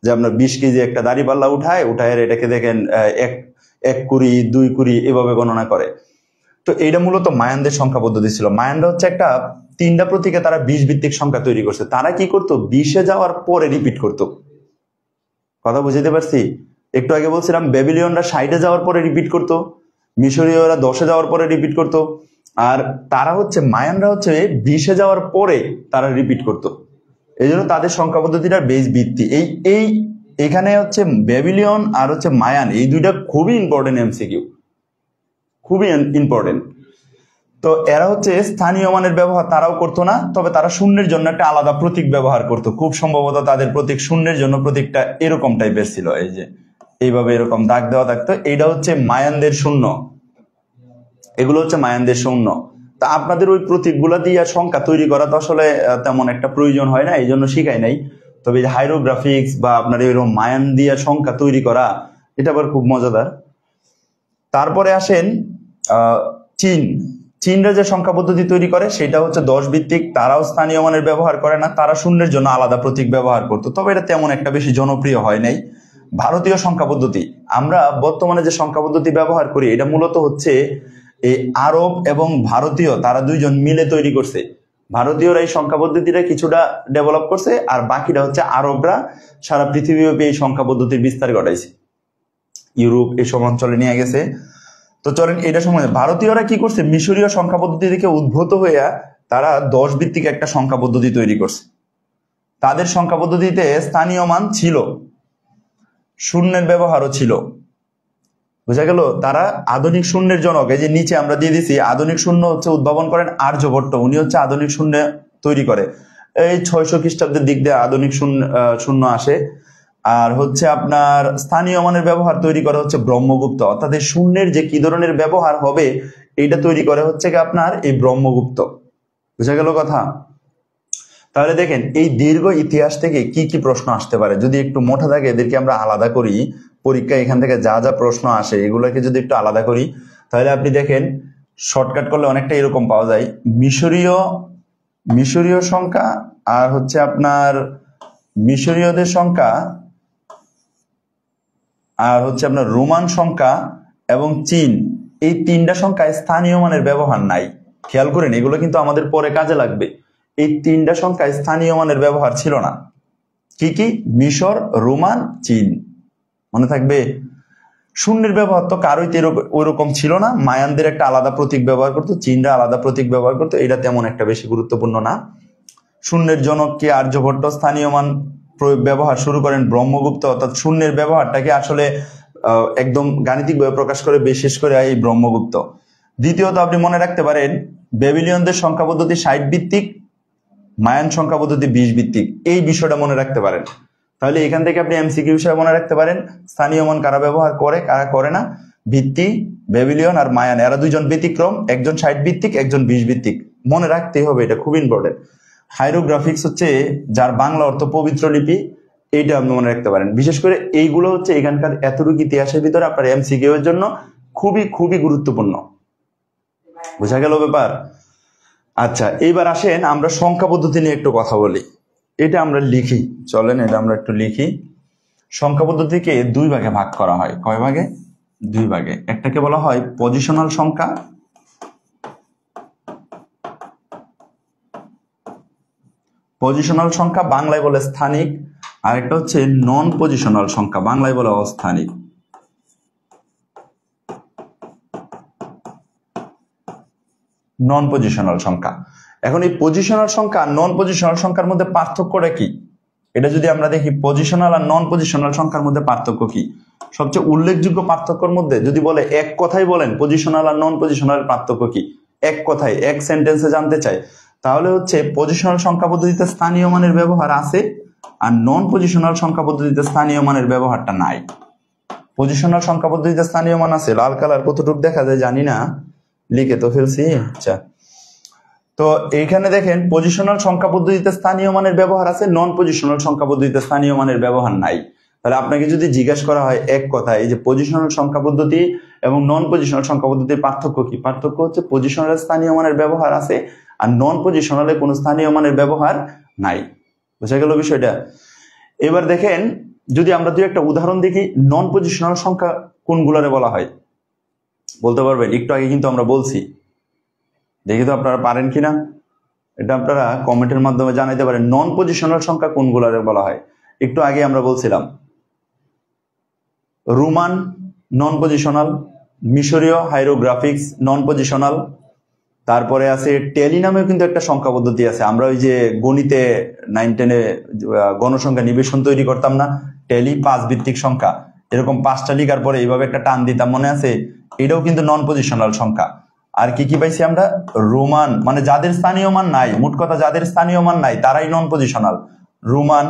যে আপনার 20 কেজি একটা দাঁড়িপাল্লা উঠায় এটাকে দেখেন 1 কুড়ি 2 কুড়ি এভাবে গণনা করে। তো এইটা মূলত মায়ানদের সংখ্যা পদ্ধতি ছিল। মায়ানরা হচ্ছে একটা 3টা প্রতীকে তারা 20 ভিত্তিক সংখ্যা তৈরি করছে। তারা কি করতো, 20-এ যাওয়ার পরে রিপিট করতো। কথা বুঝতে পারছি? একটু আগে বলছিলাম ব্যাবিলিয়নরা 60-এ যাওয়ার পরে রিপিট করতো, মিশরীয়রা 10-এ যাওয়ার পরে রিপিট করতো, আর তারা হচ্ছে মায়ানরা হচ্ছে 20-এ যাওয়ার পরে তারা রিপিট করতো। এই জন্য তাদের সংখ্যা পদ্ধতিটার বেশ ভিত্তি এখানে হচ্ছে ব্যাবিলিয়ন আর হচ্ছে মায়ান, এই দুইটা খুবই ইম্পর্টেন্ট এমসিকিউ, খুবই ইম্পর্টেন্ট। তো এরা হচ্ছে স্থানীয় মানের ব্যবহার তারাও করতো না, তবে তারা শূন্যের জন্য একটা আলাদা প্রতীক ব্যবহার করতো। খুব সম্ভবত তাদের প্রতীক শূন্যের জন্য প্রতীকটা এরকম টাইপের ছিল, এই যে এইভাবে এরকম দাগ দেওয়া থাকতো। এইটা হচ্ছে মায়ানদের শূন্য, এগুলো হচ্ছে মায়ানদের শূন্য। তা আপনাদের ওই প্রতীকগুলা দিয়ে সংখ্যা তৈরি করা তো আসলে তেমন একটা প্রয়োজন হয় না, এই জন্য শিখাই নাই। তবে হাইরোগ্রাফিক্স বা আপনার এরকম মায়ান দিয়ে সংখ্যা তৈরি করা, এটা আবার খুব মজাদার। তারপরে আসেন চীনরা যে সংখ্যা পদ্ধতি তৈরি করে সেটা হচ্ছে 10 ভিত্তিক। তারাও স্থানীয় মানের ব্যবহার করে না, তারা শূন্যের জন্য আলাদা প্রতীক ব্যবহার করতো, তবে এটা তেমন একটা বেশি জনপ্রিয় হয় নাই। ভারতীয় সংখ্যা পদ্ধতি, আমরা বর্তমানে যে সংখ্যা পদ্ধতি ব্যবহার করি এটা মূলত হচ্ছে এই আরব এবং ভারতীয় তারা দুইজন মিলে তৈরি করছে। ভারতীয়রা এই সংখ্যা পদ্ধতিটা কিছুটা ডেভেলপ করছে, আর বাকিটা হচ্ছে আরবরা সারা পৃথিবীব্যাপী এই সংখ্যা পদ্ধতির বিস্তার ঘটাইছে, ইউরোপ এসব অঞ্চলে নিয়ে গেছে। তো চলেন এটা সময় ভারতীয়রা কি করছে, মিশরীয় সংখ্যা পদ্ধতি থেকে উদ্ভূত হইয়া তারা 10 ভিত্তিক একটা সংখ্যা পদ্ধতি তৈরি করছে। তাদের সংখ্যা পদ্ধতিতে স্থানীয় মান ছিল, শূন্যের ব্যবহারও ছিল। বুঝা গেল? তারা আধুনিক শূন্যের জনক, এই যে নিচে আমরা দিয়ে দিছি, আধুনিক শূন্য হচ্ছে উদ্ভাবন করেন আর্যভট্ট, উনি হচ্ছে আধুনিক শূন্য তৈরি করে। এই 600 খ্রিস্টাব্দের দিক দিয়ে আধুনিক শূন্য আসে। আর হচ্ছে আপনার স্থানীয় মানের ব্যবহার তৈরি করে হচ্ছে ব্রহ্মগুপ্ত, অর্থাৎ এই শূন্যের যে কি ধরনের ব্যবহার হবে এইটা তৈরি করে হচ্ছে কি আপনার এই ব্রহ্মগুপ্ত। বুঝা গেল কথা? তাহলে দেখেন এই দীর্ঘ ইতিহাস থেকে কি কি প্রশ্ন আসতে পারে, যদি একটু মোটা থাকে এদেরকে আমরা আলাদা করি, পরীক্ষা এখান থেকে যা যা প্রশ্ন আসে এগুলোকে যদি একটু আলাদা করি, তাহলে আপনি দেখেন শর্টকাট করলে অনেকটা এরকম পাওয়া যায়। মিশরীয় সংখ্যা, আর হচ্ছে আপনার মিশরীয়দের সংখ্যা, আর হচ্ছে আপনার রোমান সংখ্যা এবং চীন, এই 3টা সংখ্যায় স্থানীয় মানের ব্যবহার নাই। খেয়াল করেন এগুলো কিন্তু আমাদের পরে কাজে লাগবে। এই 3টা সংখ্যায় স্থানীয় মানের ব্যবহার ছিল না। কি কি? মিশর, রোমান, চীন, মনে থাকবে। শূন্যের ব্যবহার তো কারোই ওইরকম ছিল না, মায়ানদের একটা আলাদা প্রতীক ব্যবহার করতো, চীনরা আলাদা প্রতীক ব্যবহার করতো, এটা তেমন একটা বেশি গুরুত্বপূর্ণ না। শূন্যের জনক কি? আর্যভট্ট। স্থানীয় মান ব্যবহার শুরু করেন ব্রহ্মগুপ্ত, অর্থাৎ শূন্যের ব্যবহারটাকে আসলে একদম গাণিতিকভাবে প্রকাশ করে বিশেষ করে এই ব্রহ্মগুপ্ত। দ্বিতীয়ত আপনি মনে রাখতে পারেন ব্যাবিলিয়নদের সংখ্যা পদ্ধতি 60 ভিত্তিক, মায়ান সংখ্যা পদ্ধতি 20 ভিত্তিক, এই বিষয়টা মনে রাখতে পারেন। তাহলে এখান থেকে আপনি এমসিকিউ হিসেবে মনে রাখতে পারেন স্থানীয় মান কারা ব্যবহার করে কারা করে না। ভিত্তি ব্যাবিলিয়ন আর মায়ান, এরা দুইজন ব্যতিক্রম, একজন 60 ভিত্তিক একজন 20 ভিত্তিক। মনে রাখতেই হবে, এটা খুব ইম্পর্টেন্ট। হাইরোগ্রাফিক্স হচ্ছে যার বাংলা অর্থ পবিত্র লিপি, এইটা আপনি মনে রাখতে পারেন। বিশেষ করে এইগুলো হচ্ছে এখানকার এতটুকু ইতিহাসের ভিতরে আপনার এমসিকিউ এর জন্য খুবই খুবই গুরুত্বপূর্ণ। বোঝা গেল ব্যাপার? আচ্ছা, এইবার আসেন আমরা সংখ্যা পদ্ধতি নিয়ে একটু কথা বলি। এটা আমরা লিখি, চলেন এটা আমরা একটু লিখি। সংখ্যা পদ্ধতিকে দুই ভাগে ভাগ করা হয়। কয় ভাগে? দুই ভাগে। একটাকে বলা হয় পজিশনাল সংখ্যা, পজিশনাল সংখ্যা বাংলায় বলে স্থানিক, আর একটা হচ্ছে নন পজিশনাল সংখ্যা, বাংলায় বলে অস্থানিক। নন পজিশনাল সংখ্যা। এখন এই পজিশনাল সংখ্যা নন পজিশনাল সংখ্যার মধ্যে পার্থক্যটা কি? এটা যদি আমরা দেখি পজিশনাল আর নন পজিশনাল সংখ্যার মধ্যে পার্থক্য কি, সবচেয়ে উল্লেখযোগ্য পার্থক্যের মধ্যে যদি বলে এক কথাই বলেন পজিশনাল আর নন পজিশনালের পার্থক্য কি, এক কথায় এক সেন্টেন্সে জানতে চাই, তাহলে হচ্ছে পজিশনাল সংখ্যা পদ্ধতিতে স্থানীয় মানের ব্যবহার আছে আর নন পজিশনাল সংখ্যা পদ্ধতিতে স্থানীয় মানের ব্যবহারটা নাই। পজিশনাল সংখ্যা পদ্ধতিতে স্থানীয় মান আছে, লাল কালার কতটুকু দেখা যায় জানি না, লিখে তো ফেলছি। আচ্ছা, তো এইখানে দেখেন পজিশনাল সংখ্যা পদ্ধতিতে স্থানীয় মানের ব্যবহার আছে, নন পজিশনাল সংখ্যা পদ্ধতিতে স্থানীয় মানের ব্যবহার নাই। তাহলে আপনাকে যদি জিজ্ঞাসা করা হয় এক কথায় এই যে পজিশনাল সংখ্যা পদ্ধতি এবং নন পজিশনাল সংখ্যা পদ্ধতির পার্থক্য কি, পার্থক্য হচ্ছে পজিশনাল স্থানীয় মানের ব্যবহার আছে আর নন পজিশনালে কোনো স্থানীয় মানের ব্যবহার নাই। বুঝা গেল বিষয়টা? এবার দেখেন যদি আমরা দুই একটা উদাহরণ দেখি, নন পজিশনাল সংখ্যা কোনগুলারে বলা হয় বলতে পারবেন? একটু আগে কিন্তু আমরা বলছি, দেখি তো আপনারা পারেন কিনা, এটা আপনারা কমেন্টের মাধ্যমে জানাইতে পারেন। নন পজিশনাল সংখ্যা কোনগুলারে বলা হয়? একটু আগে আমরা বলছিলাম রোমান নন পজিশনাল, মিশরীয় হাইরোগ্রাফিক্স নন পজিশনাল, তারপরে আছে টেলি নামেও কিন্তু একটা সংখ্যা পদ্ধতি আছে। আমরা ওই যে গণিতে 9-10-এ গণসংখ্যা নিবেশন তৈরি করতাম না, টেলি 5 ভিত্তিক সংখ্যা, এরকম 5টা লিখার পরে এইভাবে একটা টান দিতাম, মনে আছে? এটাও কিন্তু নন পজিশনাল সংখ্যা। আর কি কি পাইছি আমরা? রোমান, মানে যাদের স্থানীয় মান নাই, মোট কথা যাদের স্থানীয় মান নাই তারাই নন পজিশনাল। রোমান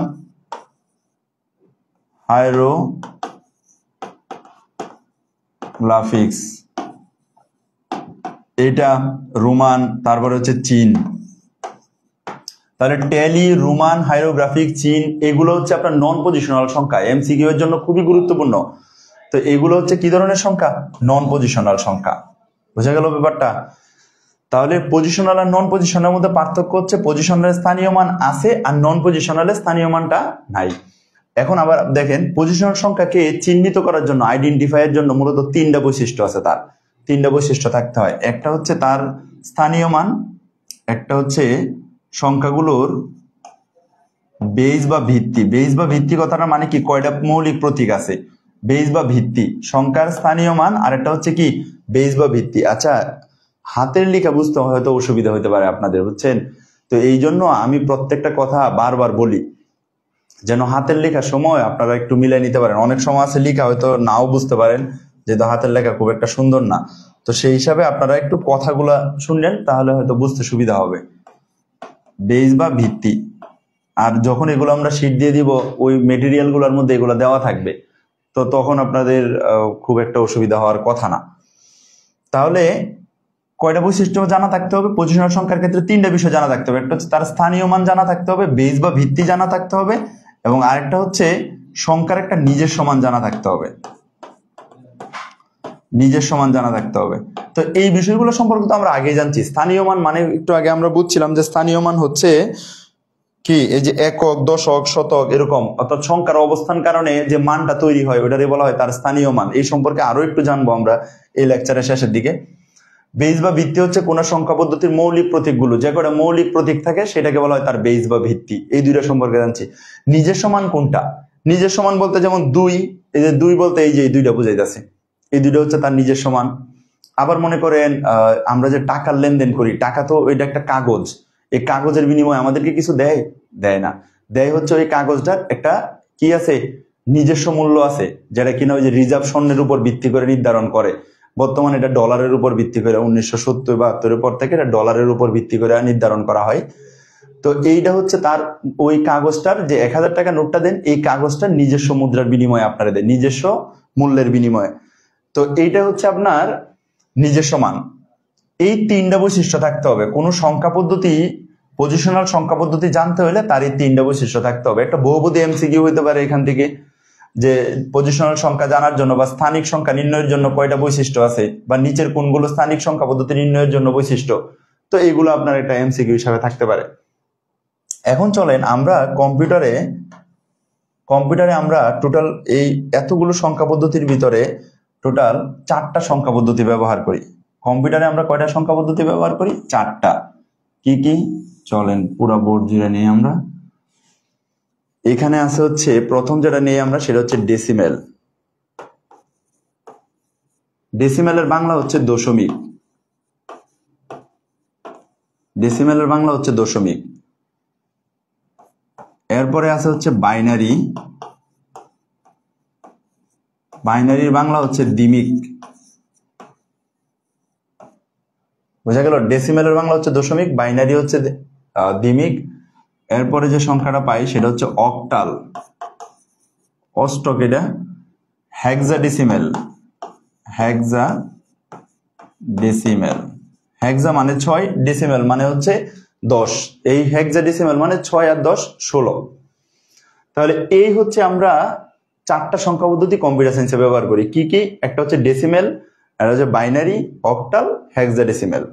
হাইরোগ্রাফিক্স, এটা রোমান, তারপরে হচ্ছে চীন। তাহলে টেলি, রোমান, হাইরোগ্রাফিক, চীন এগুলো হচ্ছে আপনার নন পজিশনাল সংখ্যা, এমসিকিউ এর জন্য খুবই গুরুত্বপূর্ণ। তো এগুলো হচ্ছে কি ধরনের সংখ্যা? নন পজিশনাল সংখ্যা। বোঝা গেল ব্যাপারটা? তাহলে পজিশনাল আর নন পজিশনালের মধ্যে পার্থক্য হচ্ছে পজিশনালের স্থানীয় মান আছে আর নন পজিশনালের স্থানীয় মানটা নাই। এখন আবার দেখেন পজিশনাল সংখ্যাকে চিহ্নিত করার জন্য, আইডেন্টিফাই এর জন্য মূলত 3টা বৈশিষ্ট্য আছে, তার 3টা বৈশিষ্ট্য থাকতে হয়। একটা হচ্ছে তার স্থানীয় মান, একটা হচ্ছে সংখ্যাগুলোর বেজ বা ভিত্তি। বেজ বা ভিত্তি কথাটার মানে কি? কয়টা মৌলিক প্রতীক আছে, বেজ বা ভিত্তি, সংখ্যার স্থানীয় মান, আর একটা হচ্ছে কি বেজ বা ভিত্তি। আচ্ছা, হাতের লেখা বুঝতে হয়তো অসুবিধা হতে পারে আপনাদের, বুঝছেন? তো এই জন্য আমি প্রত্যেকটা কথা বারবার বলি যেন হাতের লেখার সময় আপনারা একটু মিলাই নিতে পারেন। অনেক সময় আছে লেখা হয়তো নাও বুঝতে পারেন, যেহেতু হাতের লেখা খুব একটা সুন্দর না, তো সেই হিসাবে আপনারা একটু কথাগুলা শুনলেন তাহলে হয়তো বুঝতে সুবিধা হবে। বেজ বা ভিত্তি, আর যখন এগুলো আমরা শীট দিয়ে দিব ওই মেটেরিয়াল গুলোর মধ্যে এগুলো দেওয়া থাকবে, তো তখন আপনাদের খুব একটা অসুবিধা হওয়ার কথা না। তাহলে কয়টা বৈশিষ্ট্য জানা থাকতে হবে? পজিশনাল সংখ্যার ক্ষেত্রে 3টা বিষয় জানা থাকতে হবে। একটা হচ্ছে তার স্থানীয় মান জানা থাকতে হবে, বেজ বা ভিত্তি জানা থাকতে হবে, এবং আরেকটা হচ্ছে সংখ্যার একটা নিজস্ব মান জানা থাকতে হবে, নিজস্ব মান জানা থাকতে হবে। তো এই বিষয়গুলো সম্পর্কে তো আমরা আগে জানছি। স্থানীয় মান মানে একটু আগে আমরা বুঝছিলাম যে স্থানীয় মান হচ্ছে কি, এই যে একক, দশক, শতক এরকম, অর্থাৎ সংখ্যার অবস্থান কারণে যে মানটা তৈরি হয় ওটারে বলা হয় তার স্থানীয় মান। এই সম্পর্কে আরো একটু জানবো আমরা এই লেকচারের শেষের দিকে। বেজ বা ভিত্তি হচ্ছে কোন সংখ্যা পদ্ধতির মৌলিক প্রতীকগুলো, যে কটা মৌলিক প্রতীক থাকে সেটাকে বলা হয় তার বেজ বা ভিত্তি। এই দুইটা সম্পর্কে জানছি। নিজস্ব মান কোনটা? নিজস্ব মান বলতে যেমন 2, এই যে 2 বলতে এই যে এই দুইটা বুঝাইতেছে, এই দুইটা হচ্ছে তার নিজস্ব মান। আবার মনে করেন আমরা যে টাকার লেনদেন করি, টাকা তো এটা একটা কাগজ, এই কাগজের বিনিময়ে আমাদেরকে কিছু দেয়? দেয় না। দেয় হচ্ছে ওই কাগজটার একটা কি আছে, নিজস্ব মূল্য আছে, যেটা কিনা ওই যে রিজার্ভ স্বর্ণের উপর ভিত্তি করে নির্ধারণ করে। বর্তমানে এটা ডলারের উপর ভিত্তি করে 1970-72 পর থেকে এটা ডলারের উপর ভিত্তি করে নির্ধারণ করা হয়। তো এইটা হচ্ছে তার ওই কাগজটার যে 1000 টাকা নোটটা দেন, এই কাগজটার নিজস্ব মুদ্রার বিনিময়ে আপনারা দেন, নিজস্ব মূল্যের বিনিময়ে। তো এইটা হচ্ছে আপনার নিজস্ব মান। এই তিনটা বৈশিষ্ট্য থাকতে হবে। কোনো সংখ্যা পদ্ধতি, পজিশনাল সংখ্যা পদ্ধতি জানতে হলে তার এই তিনটা বৈশিষ্ট্য থাকতে হবে। একটা বহুপদী এমসিকিউ হইতে পারে এখান থেকে, যে পজিশনাল সংখ্যা জানার জন্য বা স্থানিক সংখ্যা নির্ণয়ের জন্য কয়টা বৈশিষ্ট্য আছে, বা নিচের কোনগুলো স্থানিক সংখ্যা পদ্ধতি নির্ণয়ের জন্য বৈশিষ্ট্য। তো এইগুলো আপনার একটা এমসিকিউ হিসাবে থাকতে পারে। এখন চলেন আমরা কম্পিউটারে আমরা টোটাল এই এতগুলো সংখ্যা পদ্ধতির ভিতরে টোটাল 4টা সংখ্যা পদ্ধতি ব্যবহার করি। কম্পিউটারে আমরা কয়টা সংখ্যা পদ্ধতি ব্যবহার করি? 4টা। কি কি? চলেন পুরো বোর্ড জুড়ে নিয়ে আমরা এখানে আছে হচ্ছে প্রথম যেটা নিয়ে আমরা সেটা হচ্ছে ডেসিমেল। ডেসিমেলের বাংলা হচ্ছে দশমিক। ডেসিমেলের বাংলা হচ্ছে দশমিক। এরপরে আছে হচ্ছে বাইনারি। বাইনারির বাংলা হচ্ছে দ্বিমিক। বোঝা গেল? ডেসিমেলের বাংলা হচ্ছে দশমিক, বাইনারি হচ্ছে দ্বিমিক। এরপরে যে সংখ্যাটা পাই সেটা হচ্ছে অক্টাল, অষ্টক। এটা হেক্সাডেসিমেল। হেক্সাডেসিমেল, হেক্সা মানে 6, ডেসিমেল মানে হচ্ছে 10। এই হেক্সাডেসিমেল মানে 6 আর 10 16। তাহলে এই হচ্ছে আমরা 4টা সংখ্যা পদ্ধতি কম্পিউটার সায়েন্সে ব্যবহার করি। কি কি? একটা হচ্ছে ডেসিমেল, আর হচ্ছে বাইনারি, অক্টাল, হেক্সাডেসিমেল।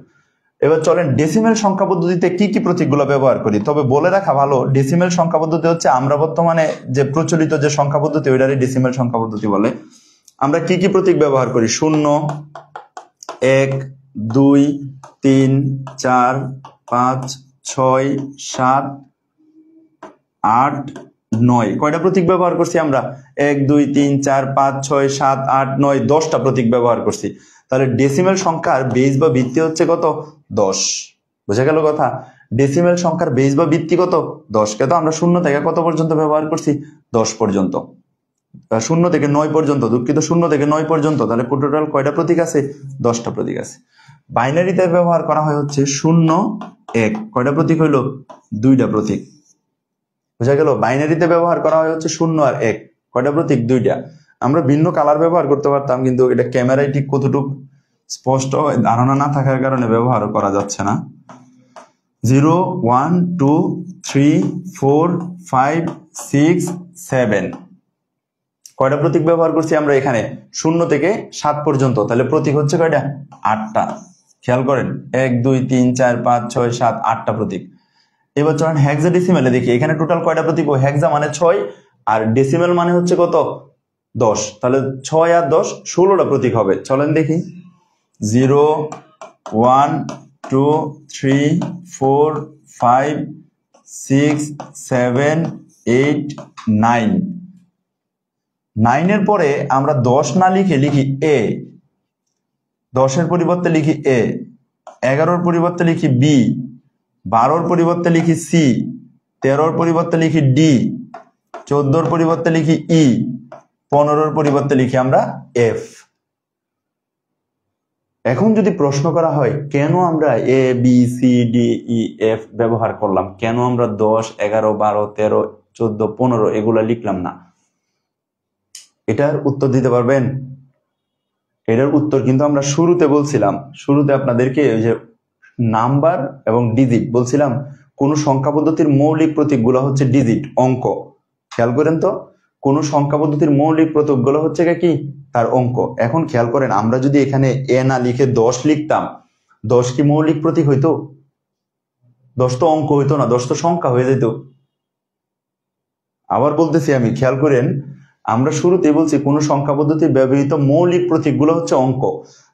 এবার চলেন ডেসিমেল সংখ্যা পদ্ধতিতে কি কি প্রতীকগুলো ব্যবহার করি। তবে বলে রাখা ভালো, ডেসিমেল সংখ্যা পদ্ধতি হচ্ছে আমরা বর্তমানে যে প্রচলিত যে সংখ্যা পদ্ধতি ওইটারই ডেসিমেল সংখ্যা পদ্ধতি বলে। আমরা কি কি প্রতীক ব্যবহার করি? 0, 1, 2, 3, 4, 5, 6, 7, 8, 9। কয়টা প্রতীক ব্যবহার করছি আমরা? 1, 2, 3, 4, 5, 6, 7, 8, 9, 10টা প্রতীক ব্যবহার করছি। তাহলে ডেসিমেল সংখ্যার বেস বা ভিত্তি হচ্ছে কত? 10। বোঝা গেল কথা? ডেসিমেল সংখ্যার বেস বা ভিত্তি কত? 10। কে তো আমরা 0 থেকে কত পর্যন্ত ব্যবহার করছি? 10 পর্যন্ত। 0 থেকে 9 পর্যন্ত, দুঃখিত, 0 থেকে 9 পর্যন্ত। তাহলে টোটাল কয়টা প্রতীক আছে? 10টা প্রতীক আছে। বাইনারিতে ব্যবহার করা হয় হচ্ছে 0, 1। কয়টা প্রতীক হইল? 2টা প্রতীক। বোঝা গেল? বাইনারিতে ব্যবহার করা হয় হচ্ছে 0 আর 1। কয়টা প্রতীক? 2টা। আমরা ভিন্ন কালার ব্যবহার করতে পারতাম, কিন্তু এটা ক্যামেরায় ঠিক কতটুকু স্পষ্ট ধারণা না থাকার কারণে ব্যবহার করা যাচ্ছে না। 0, 1, 2, 3, 4, 5, 6, 7। কয়টা প্রতীক ব্যবহার করছি আমরা এখানে? 0 থেকে 7 পর্যন্ত। তাহলে প্রতীক হচ্ছে কয়টা? 8টা। খেয়াল করেন, 1, 2, 3, 4, 5, 6, 7, 8টা প্রতীক। এবার চলেন হেক্সাডেসিমেলে দেখি এখানে টোটাল কয়টা প্রতীক। হেক্সা মানে 6 আর ডেসিমেল মানে হচ্ছে কত? 10। তাহলে 6 আর 10 16টা প্রতীক হবে। চলেন দেখি। 0, 1, 2, 3, 4, 5, 6, 7, 8, 9। 9 পরে আমরা 10 না লিখে লিখি এ। 10 পরিবর্তে লিখি এ। 11 পরিবর্তে লিখি বি। 12 পরিবর্তে লিখি সি। 13 পরিবর্তে লিখি ডি। 14 পরিবর্তে লিখি ই। 15 পরিবর্তে লিখি আমরা এফ। এখন যদি প্রশ্ন করা হয় কেন আমরা A B C D E F ব্যবহার করলাম, কেন আমরা 10, 11, 12, 13, 14, 15 এগুলা লিখলাম না, এটার উত্তর দিতে পারবেন? এটার উত্তর কিন্তু আমরা শুরুতে বলছিলাম। শুরুতে আপনাদেরকে ওই যে নাম্বার এবং ডিজিট বলছিলাম। কোন সংখ্যা পদ্ধতির মৌলিক প্রতীকগুলো হচ্ছে ডিজিট, অঙ্ক। খেয়াল করেন তো, কোন সংখ্যা পদ্ধতির মৌলিক প্রতীকগুলো হচ্ছে কি? তার অঙ্ক। এখন খেয়াল করেন, আমরা যদি এখানে এ না লিখে 10 লিখতাম, 10 কি মৌলিক প্রতীক হইতো? 10 তো অঙ্ক হইতো না, 10 তো সংখ্যা হয়ে যেত। আবার বলতেছি আমি, খেয়াল করেন, আমরা শুরুতে বলছি কোন সংখ্যা পদ্ধতির ব্যবহৃত মৌলিক প্রতীকগুলো হচ্ছে অঙ্ক।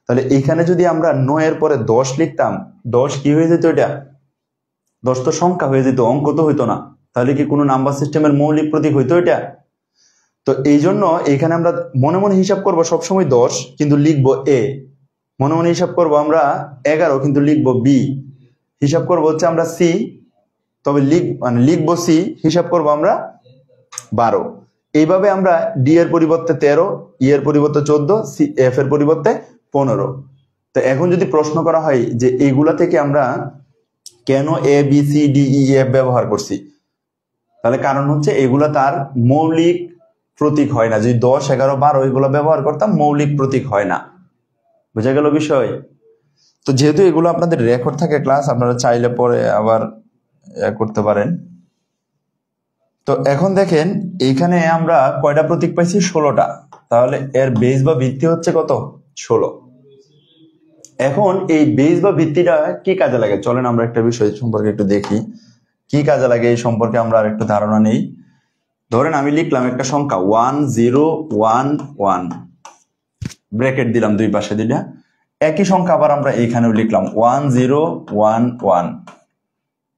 তাহলে এখানে যদি আমরা 9 পরে 10 লিখতাম, 10 কি হয়ে যেত? এটা 10 তো সংখ্যা হয়ে যেত, অঙ্ক তো হইতো না। তাহলে কি কোনো নাম্বার সিস্টেমের মৌলিক প্রতীক হইতো এটা? তো এই জন্য এখানে আমরা মনে মনে হিসাব করবো সবসময় 10, কিন্তু লিখবো এ। মনে মনে হিসাব করবো আমরা 11, কিন্তু লিখবো বি। হিসাব করবো হচ্ছে আমরা সি, তবে লিখবো সি, হিসাব করবো আমরা 12। এইভাবে আমরা ডি এর পরিবর্তে 13, ই এর পরিবর্তে 14, সি এফ এর পরিবর্তে 15। তো এখন যদি প্রশ্ন করা হয় যে এইগুলা থেকে আমরা কেন A B C D E F ব্যবহার করছি, তাহলে কারণ হচ্ছে এগুলা তার মৌলিক প্রতীক হয় না। যদি 10, 11, 12 এগুলো ব্যবহার করতাম, মৌলিক প্রতীক হয় না। বোঝা গেল বিষয়? তো যেহেতু এগুলো আপনাদের রেকর্ড থাকে ক্লাস, আপনারা চাইলে পরে আবার করতে পারেন। তো এখন দেখেন এইখানে আমরা কয়টা প্রতীক পাইছি? 16টা। তাহলে এর বেস বা ভিত্তি হচ্ছে কত? 16। এখন এই বেস বা ভিত্তিটা কি কাজে লাগে চলেন আমরা একটা বিষয় সম্পর্কে একটু দেখি। কি কাজে লাগে এই সম্পর্কে আমরা আর একটু ধারণা নেই। ধরেন আমি লিখলাম একটা সংখ্যা 1011, ব্র্যাকেট দিলাম দুই পাশে দিলা। একই সংখ্যা আবার আমরা এখানেও লিখলাম 1011,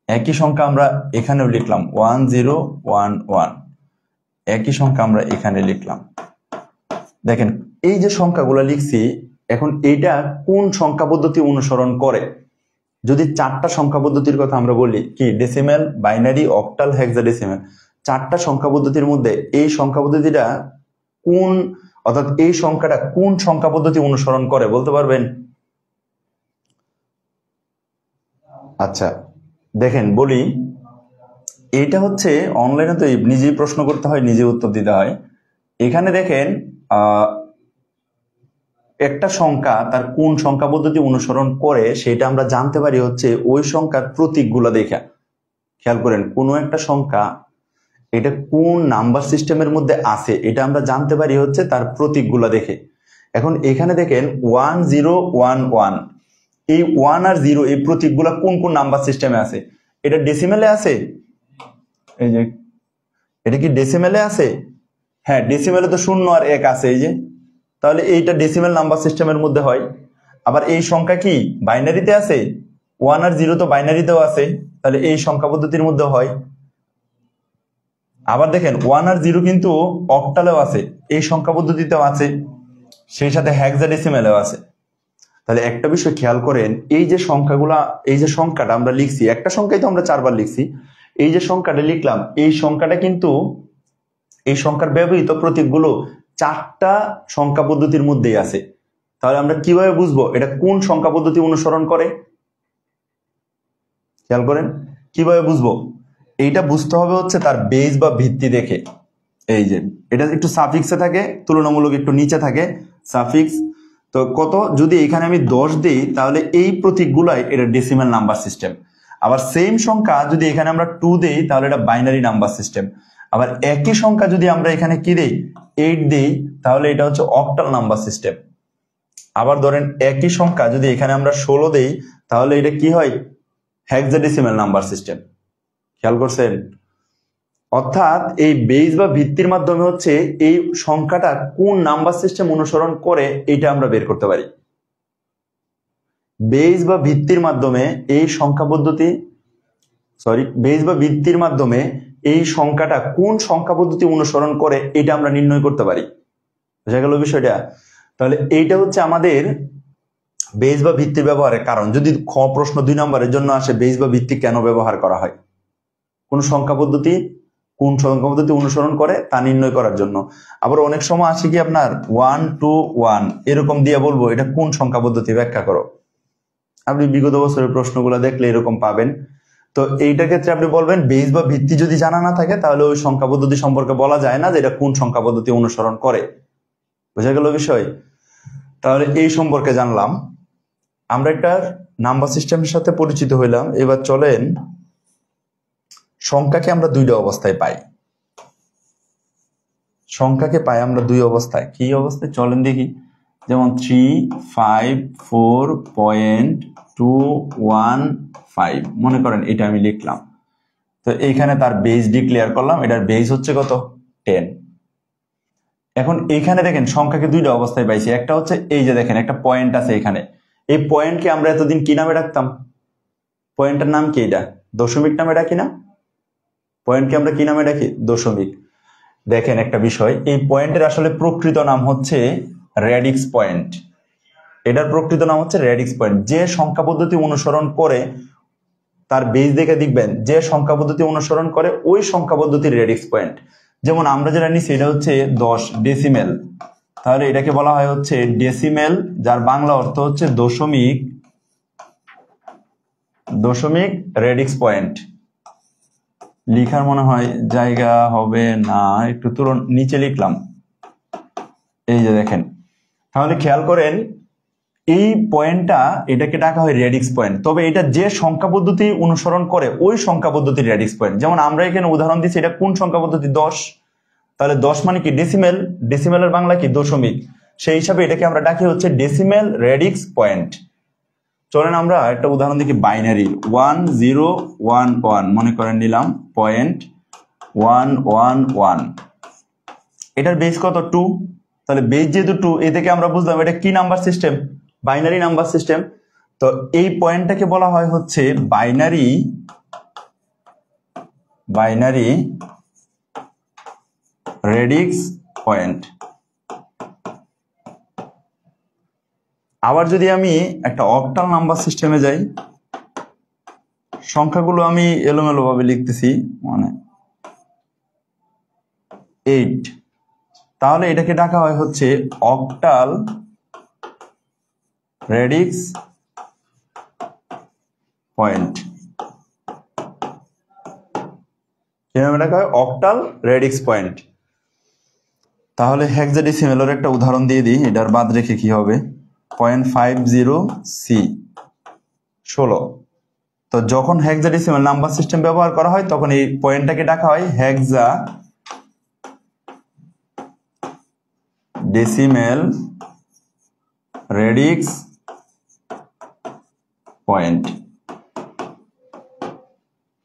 একই সংখ্যা আমরা এখানেও লিখলাম 1011, একই সংখ্যা আমরা এখানে লিখলাম। দেখেন এই যে সংখ্যাগুলো লিখছি, এখন এইটা কোন সংখ্যা পদ্ধতি অনুসরণ করে? যদি 4টা সংখ্যা পদ্ধতির কথা আমরা বলি, কি ডেসিমেল, বাইনারি, অক্টাল, হেক্সাডেসিমেল, 4টা সংখ্যা পদ্ধতির মধ্যে এই সংখ্যা পদ্ধতিটা কোন, অর্থাৎ এই সংখ্যাটা কোন সংখ্যা পদ্ধতি অনুসরণ করে বলতে পারবেন? আচ্ছা দেখেন বলি, এটা হচ্ছে অনলাইনে তো নিজেই প্রশ্ন করতে হয়, নিজে উত্তর দিতে হয়। এখানে দেখেন একটা সংখ্যা তার কোন সংখ্যা পদ্ধতি অনুসরণ করে সেটা আমরা জানতে পারি হচ্ছে ওই সংখ্যার প্রতীকগুলো দেখা। খেয়াল করেন, কোনো একটা সংখ্যা এটা কোন নাম্বার সিস্টেমের মধ্যে আছে এটা আমরা জানতে পারি হচ্ছে তার প্রতীকগুলো দেখে। এখন এখানে দেখেন 1011, এই 1 আর 0 এই প্রতীকগুলো কোন কোন নাম্বার সিস্টেমে আছে? এটা ডেসিমেলে আছে? এই যে এটা কি ডেসিমেলে আছে? হ্যাঁ, ডেসিমেলে তো 0 আর 1 আছে, এই যে, তাহলে এইটা ডেসিমেল নাম্বার সিস্টেমের মধ্যে হয়। আবার এই সংখ্যা কি বাইনারিতে আছে? 1 আর 0 তো বাইনারিতেও আছে, তাহলে এই সংখ্যা পদ্ধতির মধ্যে হয়। আবার দেখেন 1 আর 0 কিন্তু অক্টালেও আছে, এই সংখ্যা পদ্ধতিতেও আছে, সেই সাথে হেক্সাডেসিমেলেও আছে। তাহলে একটা বিষয় খেয়াল করেন, এই যে সংখ্যাগুলা, এই যে সংখ্যাটা আমরা লিখছি, একটা সংখ্যাই তো আমরা 4বার লিখছি, এই যে সংখ্যাটা লিখলাম, এই সংখ্যাটা কিন্তু এই সংখ্যার ব্যবহৃত প্রতীকগুলো 4টা সংখ্যা পদ্ধতির মধ্যেই আছে। তাহলে আমরা কিভাবে বুঝবো এটা কোন সংখ্যা পদ্ধতি অনুসরণ করে? খেয়াল করেন কিভাবে বুঝবো? এইটা বুঝতে হবে হচ্ছে তার বেস বা ভিত্তি দেখে। এই যে এটা একটু সাফিক্সে থাকে, তুলনামূলক একটু নিচে থাকে সাফিক্স। তো কত, যদি এখানে আমি 10 দিই তাহলে এই প্রতীকগুলাই এটা ডেসিমেল নাম্বার সিস্টেম। আবার সেম সংখ্যা যদি এখানে আমরা 2 দেই তাহলে এটা বাইনারি নাম্বার সিস্টেম। আবার একই সংখ্যা যদি আমরা এখানে কি দেই 8 দেই তাহলে এটা হচ্ছে অক্টাল নাম্বার সিস্টেম। আবার ধরেন একই সংখ্যা যদি এখানে আমরা 16 দেই তাহলে এটা কি হয়? Hexadecimal number system. খেয়াল করছেন? অর্থাৎ এই বেস বা ভিত্তির মাধ্যমে হচ্ছে এই সংখ্যাটা কোন নাম্বার সিস্টেম অনুসরণ করে এটা আমরা বের করতে পারি। বেস বা ভিত্তির মাধ্যমে এই সংখ্যা পদ্ধতি, বেস বা ভিত্তির মাধ্যমে এই সংখ্যাটা কোন সংখ্যা পদ্ধতি অনুসরণ করে এটা আমরা নির্ণয় করতে পারি। বুঝা গেল বিষয়টা? তাহলে এইটা হচ্ছে আমাদের বেস বা ভিত্তির ব্যবহারের কারণ। যদি খ প্রশ্ন 2 নম্বরের জন্য আসে বেস বা ভিত্তি কেন ব্যবহার করা হয়, কোন সংখ্যা পদ্ধতি কোন সংখ্যা পদ্ধতি অনুসরণ করে তা নির্ণয় করার জন্য। আবার অনেক সময় আসে কি আপনার 1 2 1 এরকম দিয়ে বলবো এটা কোন সংখ্যা পদ্ধতি ব্যাখ্যা করো। আপনি বিগত বছরের প্রশ্নগুলো দেখলে এরকম পাবেন। তো এইটার ক্ষেত্রে আপনি বলবেন বেস বা ভিত্তি যদি জানা না থাকে তাহলে ওই সংখ্যা পদ্ধতি সম্পর্কে বলা যায় না যে এটা কোন সংখ্যা পদ্ধতি অনুসরণ করে। বুঝা গেল বিষয়? তাহলে এই সম্পর্কে জানলাম, আমরা একটা নাম্বার সিস্টেমের সাথে পরিচিত হইলাম। এবার চলেন সংখ্যাকে আমরা 2টা অবস্থায় পাই। সংখ্যাকে পাই আমরা 2 অবস্থায়। কি অবস্থায় চলেন দেখি। যেমন 354.215 মনে করেন এটা আমি লিখলাম। তো এইখানে তার বেস ডিক্লেয়ার করলাম, এটার বেস হচ্ছে কত? 10। এখন এইখানে দেখেন সংখ্যাকে 2টা অবস্থায় পাইছি। একটা হচ্ছে এই যে দেখেন একটা পয়েন্ট আছে এখানে, এই পয়েন্টকে আমরা এতদিন কি নামে ডাকতাম? পয়েন্টের নাম কি? এটা দশমিক নামে ডাকি না? পয়েন্টকে আমরা কি নামে ডাকি? দশমিক। দেখেন একটা বিষয়, এই পয়েন্টের আসলে প্রকৃত নাম হচ্ছে রেডিক্স পয়েন্ট। এটার প্রকৃত নাম হচ্ছে রেডিক্স পয়েন্ট। যে সংখ্যা পদ্ধতি অনুসরণ করে তার বেস দেখে দেখবেন যে সংখ্যা পদ্ধতি অনুসরণ করে ওই সংখ্যা পদ্ধতির রেডিক্স পয়েন্ট। যেমন আমরা যেটা নিচ্ছি এটা হচ্ছে 10 ডেসিমেল, তাহলে এটাকে বলা হয় হচ্ছে ডেসিমেল, যার বাংলা অর্থ হচ্ছে দশমিক রেডিক্স পয়েন্ট। লিখার মনে হয় জায়গা হবে না, একটু নিচে লিখলাম। এই যে দেখেন, তাহলে খেয়াল করেন এই পয়েন্টটা এটাকে ডাকা হয় রেডিক্স পয়েন্ট। তবে এটা যে সংখ্যা পদ্ধতি অনুসরণ করে ওই সংখ্যা পদ্ধতির রেডিক্স পয়েন্ট। যেমন আমরা এখানে উদাহরণ দিচ্ছি, এটা কোন সংখ্যা পদ্ধতি? 10। তাহলে 10 মানে কি? ডেসিমেল। ডেসিমেলের বাংলা কি? দশমিক। সেই হিসাবে এটাকে আমরা ডাকি হচ্ছে ডেসিমেল রেডিক্স পয়েন্ট। চলেন আমরা একটা উদাহরণ দেখি বাইনারি 1011 মনে করেন নিলাম 0.111। এটার বেস কত? 2। তাহলে বেস যেহেতু 2, এ থেকে আমরা বুঝলাম এটা কি number system? Binary number system. তো এই পয়েন্টটাকে বলা হয় হচ্ছে বাইনারি রেডিক্স পয়েন্ট। আবার যদি আমি একটা অক্টাল নাম্বার সিস্টেমে যাই, সংখ্যাগুলো আমি এলোমেলো ভাবে লিখতেছি, মানে 8, তাহলে এটাকে ডাকা হয় হচ্ছে অক্টাল রেডিক্স পয়েন্ট। কিভাবে ডাকা হয়? Octal radix point. তাহলে হেক্সাডেসিমেলের একটা উদাহরণ দিয়ে দিই, এটার বাদ রেখে কি হবে? 0.50C 16। তো যখন হেক্সাডেসিমেল নাম্বার সিস্টেম ব্যবহার করা হয় তখন এই পয়েন্টটাকে ডাকা হয় হেক্সাডেসিমেল রেডিক্স পয়েন্ট।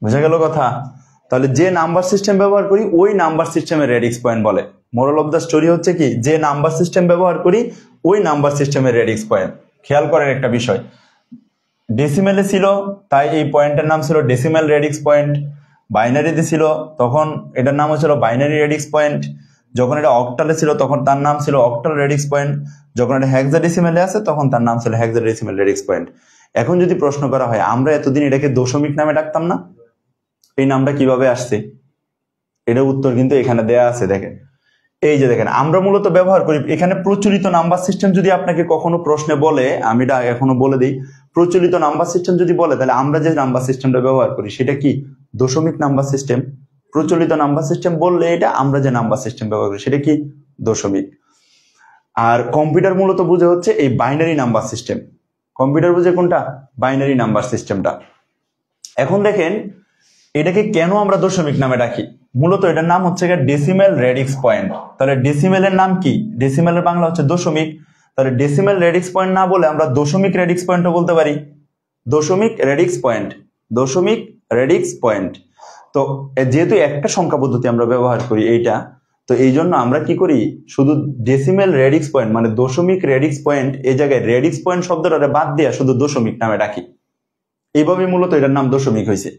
বুঝা গেল কথা? তাহলে যে নাম্বার সিস্টেম ব্যবহার করি ওই নাম্বার সিস্টেমের রেডিক্স পয়েন্ট বলে। মোরাল অফ দ্য স্টোরি হচ্ছে কি, যে নাম্বার সিস্টেম ব্যবহার করি ওই নাম্বার সিস্টেমের রেডিক্স পয়েন্ট। খেয়াল করেন একটা বিষয়, ডেসিমেলে ছিল তাই এই পয়েন্টের নাম ছিল ডেসিমেল রেডিক্স পয়েন্ট। বাইনারিতে ছিল তখন এটার নাম হচ্ছিল বাইনারি রেডিক্স পয়েন্ট। যখন এটা অক্টালে ছিল তখন তার নাম ছিল অক্টাল রেডিক্স পয়েন্ট। যখন এটা হেক্সাডেসিমেলে আছে তখন তার নাম ছিল হেক্সাডেসিমেল রেডিক্স পয়েন্ট। এখন যদি প্রশ্ন করা হয় আমরা এতদিন এটাকে দশমিক নামে ডাকতাম না, এই নামটা কিভাবে আসছে? এটার উত্তর কিন্তু এখানে দেয়া আছে। দেখেন, এই যে দেখেন, আমরা মূলত ব্যবহার করি এখানে প্রচলিত নাম্বার সিস্টেম। যদি আপনাকে কখনো প্রশ্নে বলে, আমি এটা এখনো বলে দিই, প্রচলিত নাম্বার সিস্টেম যদি বলে তাহলে আমরা যে নাম্বার সিস্টেমটা ব্যবহার করি সেটা কি? দশমিক নাম্বার সিস্টেম। প্রচলিত নাম্বার সিস্টেম বললে এটা আমরা যে নাম্বার সিস্টেম ব্যবহার করি সেটা কি? দশমিক। আর কম্পিউটার মূলত বুঝে হচ্ছে এই বাইনারি নাম্বার সিস্টেম। কম্পিউটার বুঝে কোনটা? বাইনারি নাম্বার সিস্টেমটা। এখন দেখেন এটাকে কেন আমরা দশমিক নামে ডাকি? মূলত এটার নাম হচ্ছে ডেসিমেল রেডিক্স পয়েন্ট। তাহলে ডেসিমেলের নাম কি? ডেসিমেলের বাংলা হচ্ছে দশমিক। তাহলে ডেসিমেল রেডিক্স পয়েন্ট না বলে আমরা দশমিক রেডিক্স পয়েন্টও বলতে পারি। দশমিক রেডিক্স পয়েন্ট, দশমিক রেডিক্স পয়েন্ট। তো যেহেতু একটা সংখ্যা পদ্ধতি আমরা ব্যবহার করি এইটা, তো এই জন্য আমরা কি করি? শুধু ডেসিমেল রেডিক্স পয়েন্ট মানে দশমিক রেডিক্স পয়েন্ট, এই জায়গায় রেডিক্স পয়েন্ট শব্দটা বাদ দিয়ে শুধু দশমিক নামে ডাকি। এইভাবে মূলত এটার নাম দশমিক হয়েছে।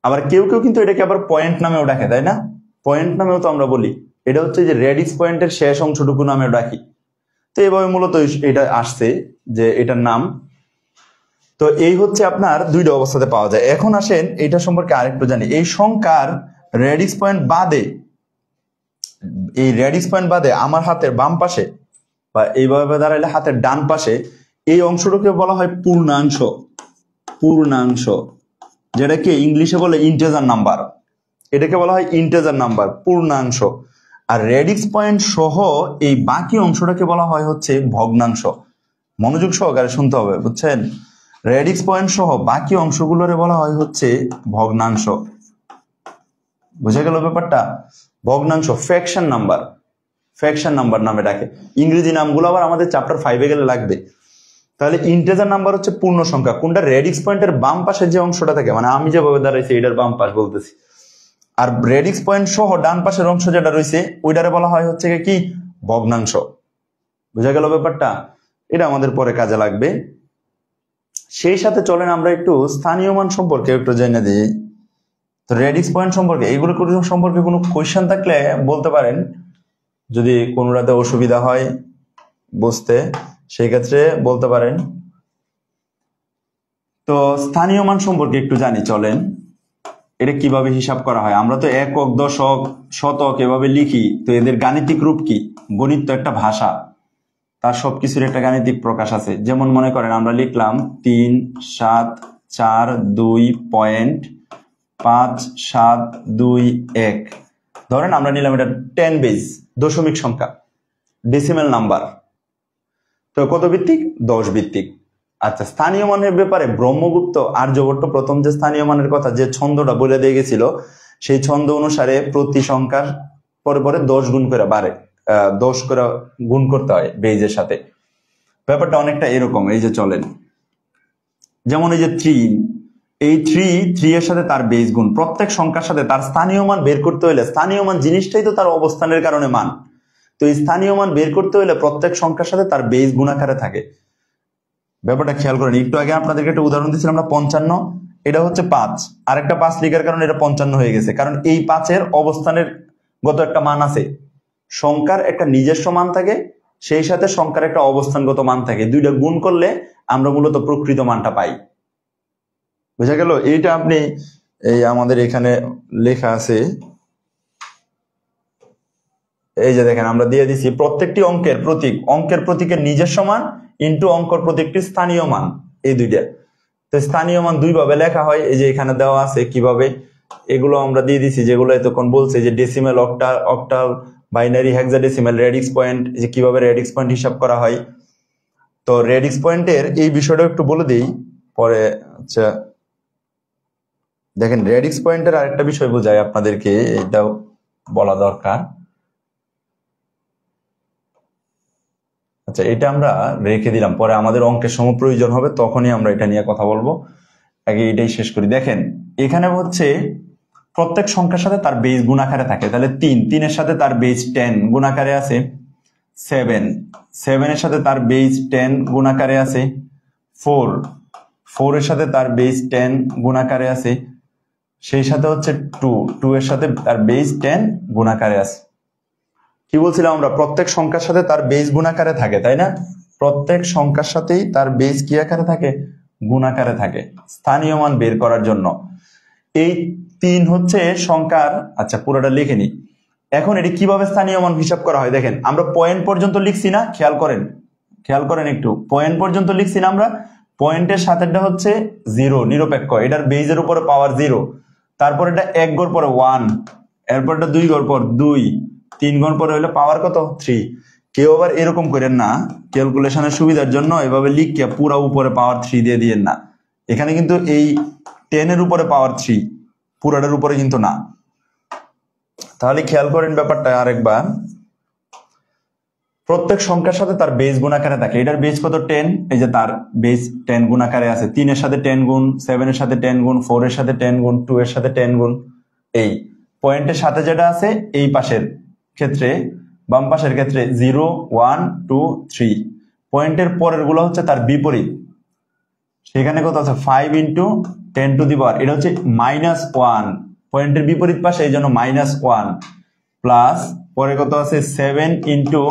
আবার কেউ কেউ কিন্তু এটাকে আবার পয়েন্ট নামেও ডাকে, তাই না? পয়েন্ট নামেও তো আমরা বলি। এটা হচ্ছে যে রেডিক্স পয়েন্টের শেষ অংশটুকু নামেও ডাকি। তো এইভাবে মূলত এটা আসছে যে এটার নাম। তো এই হচ্ছে আপনার দুইটা অবস্থাতে পাওয়া যায়। এখন আসেন এটা সম্পর্কে আরেকটু জানি। এই সংখ্যার রেডিক্স পয়েন্ট বাদে, এই রেডিক্স পয়েন্ট বাদে আমার হাতের বাম পাশে বা এইভাবে দাঁড়াইলে হাতের ডান পাশে এই অংশটাকে বলা হয় পূর্ণাংশ। পূর্ণাংশ, যেটাকে ইংলিশে বলে ইন্টিজার নাম্বার। এটাকে বলা হয় ইন্টিজার নাম্বার, পূর্ণাংশ। আর রেডিক্স পয়েন্ট সহ এই বাকি অংশটাকে বলা হয় হচ্ছে ভগ্নাংশ। মনোযোগ সহকারে শুনতে হবে, বুঝছেন? রেডিক্স পয়েন্ট সহ বাকি অংশগুলোরে বলা হয় হচ্ছে ভগ্নাংশ। বুঝা গেল ব্যাপারটা? ভগ্নাংশ, ফ্র্যাকশন নাম্বার, ফ্র্যাকশন নাম্বার নামে ডাকে। ইংরেজি নামগুলো আবার আমাদের চ্যাপ্টার 5-এ গেলে লাগবে। তাহলে ইন্টিজার নাম্বার হচ্ছে পূর্ণ সংখ্যা। কোনটা? রেডিক্স পয়েন্টের বাম পাশের যে অংশটা থাকে, মানে আমি যেভাবে দাঁড়াইছি এটার বাম পাশ বলতেছি। আর রেডিক্স পয়েন্ট সহ ডান পাশের অংশ যেটা রয়েছে ওইটারে বলা হয় হচ্ছে কি? ভগ্নাংশ। বুঝা গেল ব্যাপারটা? এটা আমাদের পরে কাজে লাগবে। সেই সাথে চলেন আমরা একটু স্থানীয় মান সম্পর্কে একটু জেনে দিই। তো রেডিক্স পয়েন্ট সম্পর্কে, এগুলো সম্পর্কে কোনো কোয়েশ্চেন থাকলে বলতে পারেন, যদি কোনোটাতে অসুবিধা হয় বুঝতে, সেই ক্ষেত্রে বলতে পারেন। তো স্থানীয় মান সম্পর্কে একটু জানি, চলেন। এটা কিভাবে হিসাব করা হয়? আমরা তো একক, দশক, শতক এভাবে লিখি, তো এদের গাণিতিক রূপ কি? গণিত তো একটা ভাষা, তার সবকিছুর একটা গাণিতিক প্রকাশ আছে। যেমন মনে করেন আমরা লিখলাম 3742571। ধরেন আমরা নিলাম এটা 10 বেজ, দশমিক সংখ্যা, ডেসিমেল নাম্বার। তো কত ভিত্তিক? 10 ভিত্তিক। আচ্ছা, স্থানীয় মানের ব্যাপারে ব্রহ্মগুপ্ত আর্যভট্ট প্রথম যে স্থানীয় মানের কথা যে ছন্দটা বলে দিয়ে গেছিল, সেই ছন্দ অনুসারে প্রতি সংখ্যার পরে পরে 10 গুণ করে বাড়ে, 10 করে গুণ করতে হয় বেইজের সাথে। ব্যাপারটা অনেকটা এরকম, এই যে চলেন, যেমন এই যে 3, এই 3 এর সাথে তার বেজ গুণ, প্রত্যেক সংখ্যার সাথে তার স্থানীয় মান বের করতে হলে, স্থানীয় মান জিনিসটাই তো তার অবস্থানের কারণে মান, তো এই স্থানীয় মান বের করতে হলে প্রত্যেক সংখ্যার সাথে তার বেজ গুণ আকারে থাকে। ব্যাপারটা খেয়াল করেন, একটু আগে আপনাদেরকে একটা উদাহরণ দিয়েছিলাম আমরা 55, এটা হচ্ছে 5, আর একটা 5 লিখার কারণে এটা 55 হয়ে গেছে, কারণ এই 5-এর অবস্থানের গত একটা মান আছে, সংখ্যার একটা নিজস্ব মান থাকে, সেই সাথে সংখ্যার একটা অবস্থানগত মান থাকে, দুইটা গুণ করলে আমরা মূলত প্রকৃত মানটা পাই। বুঝা গেল? এইটা আপনি এই আমাদের এখানে লেখা আছে, এই যে দেখেন আমরা দিয়ে দিছি প্রত্যেকটি অঙ্কের প্রতীকের নিজস্ব মান ইন্টু অঙ্কের প্রতীকটির স্থানীয় মান, এই দুইটা। তো স্থানীয় মান দুই ভাবে লেখা হয়, এই যে এখানে দেওয়া আছে কিভাবে, এগুলো আমরা দিয়ে দিছি, যেগুলো এতক্ষণ বলছে যে decimal, octal, binary, hexadecimal, radix point, যে কিভাবে রেডিক্স পয়েন্ট হিসাব করা হয়। তো রেডিক্স পয়েন্টের এই বিষয়টা একটু বলে দিই পরে। আচ্ছা দেখেন, রেডিক্স পয়েন্টের আরেকটা বিষয় বোঝায় আপনাদেরকে, এটাও বলা দরকার। আচ্ছা, এটা আমরা রেখে দিলাম, পরে আমাদের অঙ্কের সময় প্রয়োজন হবে তখনই আমরা এটা নিয়ে কথা বলবো, আগে এটাই শেষ করি। দেখেন এখানে হচ্ছে প্রত্যেক সংখ্যার সাথে তার বেজ গুণাকারে থাকে, তাহলে 3 এর সাথে তার বেজ 10 গুণাকারে আছে, 7 এর সাথে তার বেজ 10 গুণাকারে আছে, 4 এর সাথে তার বেজ 10 গুণাকারে আছে, সেই সাথে হচ্ছে 2 এর সাথে তার বেজ 10 গুণাকারে আছে। কি বলছিলাম আমরা? প্রত্যেক সংখ্যার সাথে তার বেজ গুণাকারে থাকে, তাই না? প্রত্যেক সংখ্যার সাথেই তার বেজ কি আকারে থাকে? গুণাকারে থাকে, স্থানীয় মান বের করার জন্য। এই 3 হচ্ছে সংখ্যার, আচ্ছা পুরোটা লিখে নি। এখন এটি কিভাবে স্থানীয় মান হিসাব করা হয় দেখেন, আমরা পয়েন্ট পর্যন্ত লিখছি না, খেয়াল করেন একটু, পয়েন্ট পর্যন্ত লিখছি না আমরা, পয়েন্টের সাথেটা হচ্ছে 0 নিরপেক্ষ, এটার বেজের উপরে পাওয়ার 0, তারপর এটা 1 গড় পরে 1, এরপর এটা 2 গড় পর 2, 3 গড় পরে হইলে পাওয়ার কত? 3। কেউ আবার এরকম করেন না, ক্যালকুলেশনের সুবিধার জন্য এভাবে লিখকে পুরো উপরে পাওয়ার 3 দিয়ে দিয়েন না, এখানে কিন্তু এই 10 এর উপরে পাওয়ার 3, পুরাটার উপরে কিন্তু না। তাহলে খেয়াল করেন ব্যাপারটা আরেকবার, প্রত্যেক সংখ্যার সাথে তার বেজ গুণাকারে থাকে, এটার বেজ কত? 10, এই যে তার বেজ 10 গুণাকারে আছে, 3 এর সাথে 10 গুণ, 7 এর সাথে 10 গুণ, 4 এর সাথে 10 গুণ, 2 এর সাথে 10 গুণ। এই পয়েন্টের সাথে যেটা আছে এই পাশের ক্ষেত্রে, বাম পাশের ক্ষেত্রে 0, 1, 2, 3, পয়েন্টের পরের গুলো হচ্ছে তার বিপরীত, সেখানে কত আছে? 5 ইন্টু 10 টু দি পাওয়ার, এটা হচ্ছে -1, পয়েন্টের বিপরীত পাশে, এই জন্য -1, প্লাস পরে কত আছে? 7 ইন্টু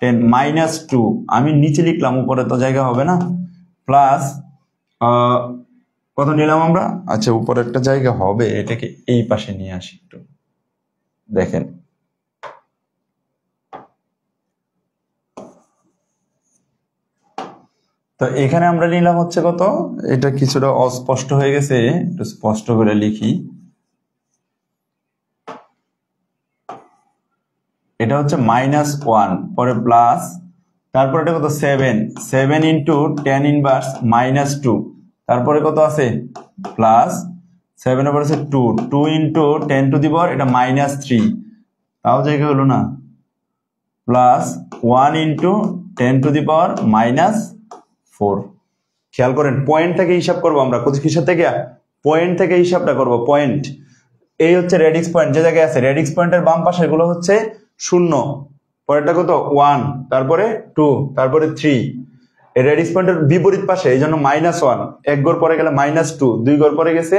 10 -2, আমি নিচে লিখলাম, উপরে তো জায়গা হবে না, প্লাস কত নিলাম আমরা? আচ্ছা উপরে একটা জায়গা হবে, এটাকে এই পাশে নিয়ে আসি একটু, দেখেন তো এখানে আমরা নিলাম হচ্ছে কত, এটা কিছুটা অস্পষ্ট হয়ে গেছে, একটু স্পষ্ট করে লিখি, এটা হচ্ছে -1, পরে প্লাস, তারপরে এটা কত? 7 ইন্টু 10 ইনভার্স -2, তারপরে কত আছে? প্লাস 7 এর পরে আছে 2 ইন্টু 10 টু দি পাওয়ার, এটা -3, তাও জায়গা হলো না, প্লাস 1 ইন্টু 10 টু দি পাওয়ার -4। খেয়াল করেন, পয়েন্ট থেকে হিসাব করবো আমরা, কিসের থেকে? পয়েন্ট থেকে হিসাবটা করবো, পয়েন্ট। এই হচ্ছে রেডিক্স পয়েন্ট, যে জায়গায় আছে রেডিক্স পয়েন্টের বাম পাশে গুলো হচ্ছে 0, পরেরটা কত? 1, তারপরে 2, তারপরে 3, এই রেডিক্স পয়েন্টের বিপরীত পাশে, এই জন্য -1, 1 গড় পরে গেলে -2, 2 গড় পরে গেছে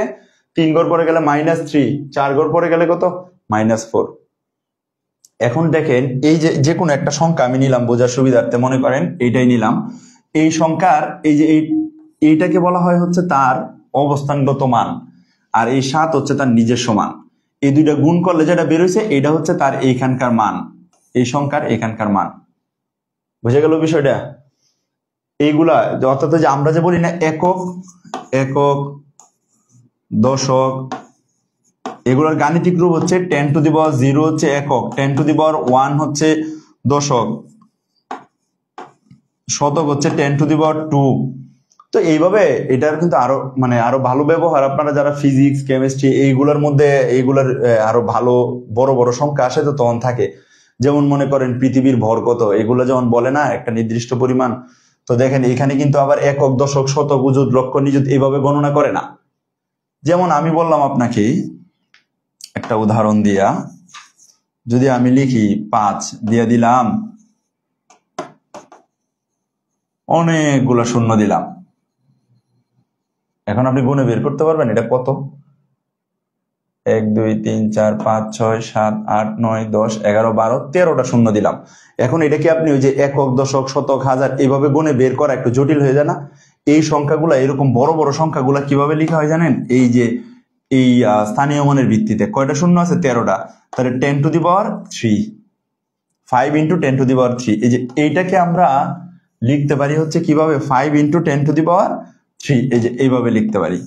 3 গড় পরে গেলে -3, 4 গড় পরে গেলে কত? -4। এখন দেখেন, এই যে কোনো একটা সংখ্যা আমি নিলাম বোঝার সুবিধার্থে, মনে করেন এইটাই নিলাম, এই সংখ্যার এই যে এইটাকে বলা হয় হচ্ছে তার অবস্থানগত মান, আর এই 7 হচ্ছে তার নিজস্ব মান, এই দুইটা গুণ করলে যেটা বের হয়েছে এটা হচ্ছে তার এইখানকার মান, এই সংখ্যার এখানকার মান। বুঝে গেল বিষয়টা? এইগুলা অর্থাৎ যে আমরা যে বলি না একক, দশক, এগুলোর গাণিতিক রূপ হচ্ছে 10 টু দি পাওয়ার 0 হচ্ছে একক, 10 টু দি পাওয়ার 1 হচ্ছে দশক, শতক হচ্ছে 10⁻²। তো এইভাবে এটার কিন্তু আরো ভালো ব্যবহার আপনারা যারা ফিজিক্স কেমিস্ট্রি এইগুলোর মধ্যে এইগুলার আরো ভালো বড় বড় সংখ্যা আসে তো তখন থাকে। যেমন মনে করেন পৃথিবীর ভর কত, এগুলো যেমন বলে না একটা নির্দিষ্ট পরিমাণ। তো দেখেন এখানে কিন্তু আবার একক, দশক, শতক, অযুত, লক্ষ, নিযুত এইভাবে গণনা করে না। যেমন আমি বললাম আপনাকে একটা উদাহরণ দিয়া, যদি আমি লিখি 5 দিয়ে দিলাম অনেকগুলো শূন্য দিলাম, এখন আপনি গুণে বের করতে পারবেন এটা কত? 1 2 3 4 5 6 7 8 9 10 11 12 13টা শূন্য দিলাম। এখন এটাকে আপনি ওই যে একক, দশক, শতক, হাজার এইভাবে গুণে বের করা একটু জটিল হয়ে যায় না? এই সংখ্যাগুলা, এরকম বড় বড় সংখ্যাগুলা কিভাবে লেখা হয় জানেন? এই যে এই স্থানীয় মানের ভিত্তিতে কয়টা শূন্য আছে? 13টা। তাহলে 10⁻3, 5 × 10⁻3। এই যে এইটাকে আমরা লিখতে পারি হচ্ছে কিভাবে? 5 × 10⁻3। এই যে এইভাবে লিখতে পারি।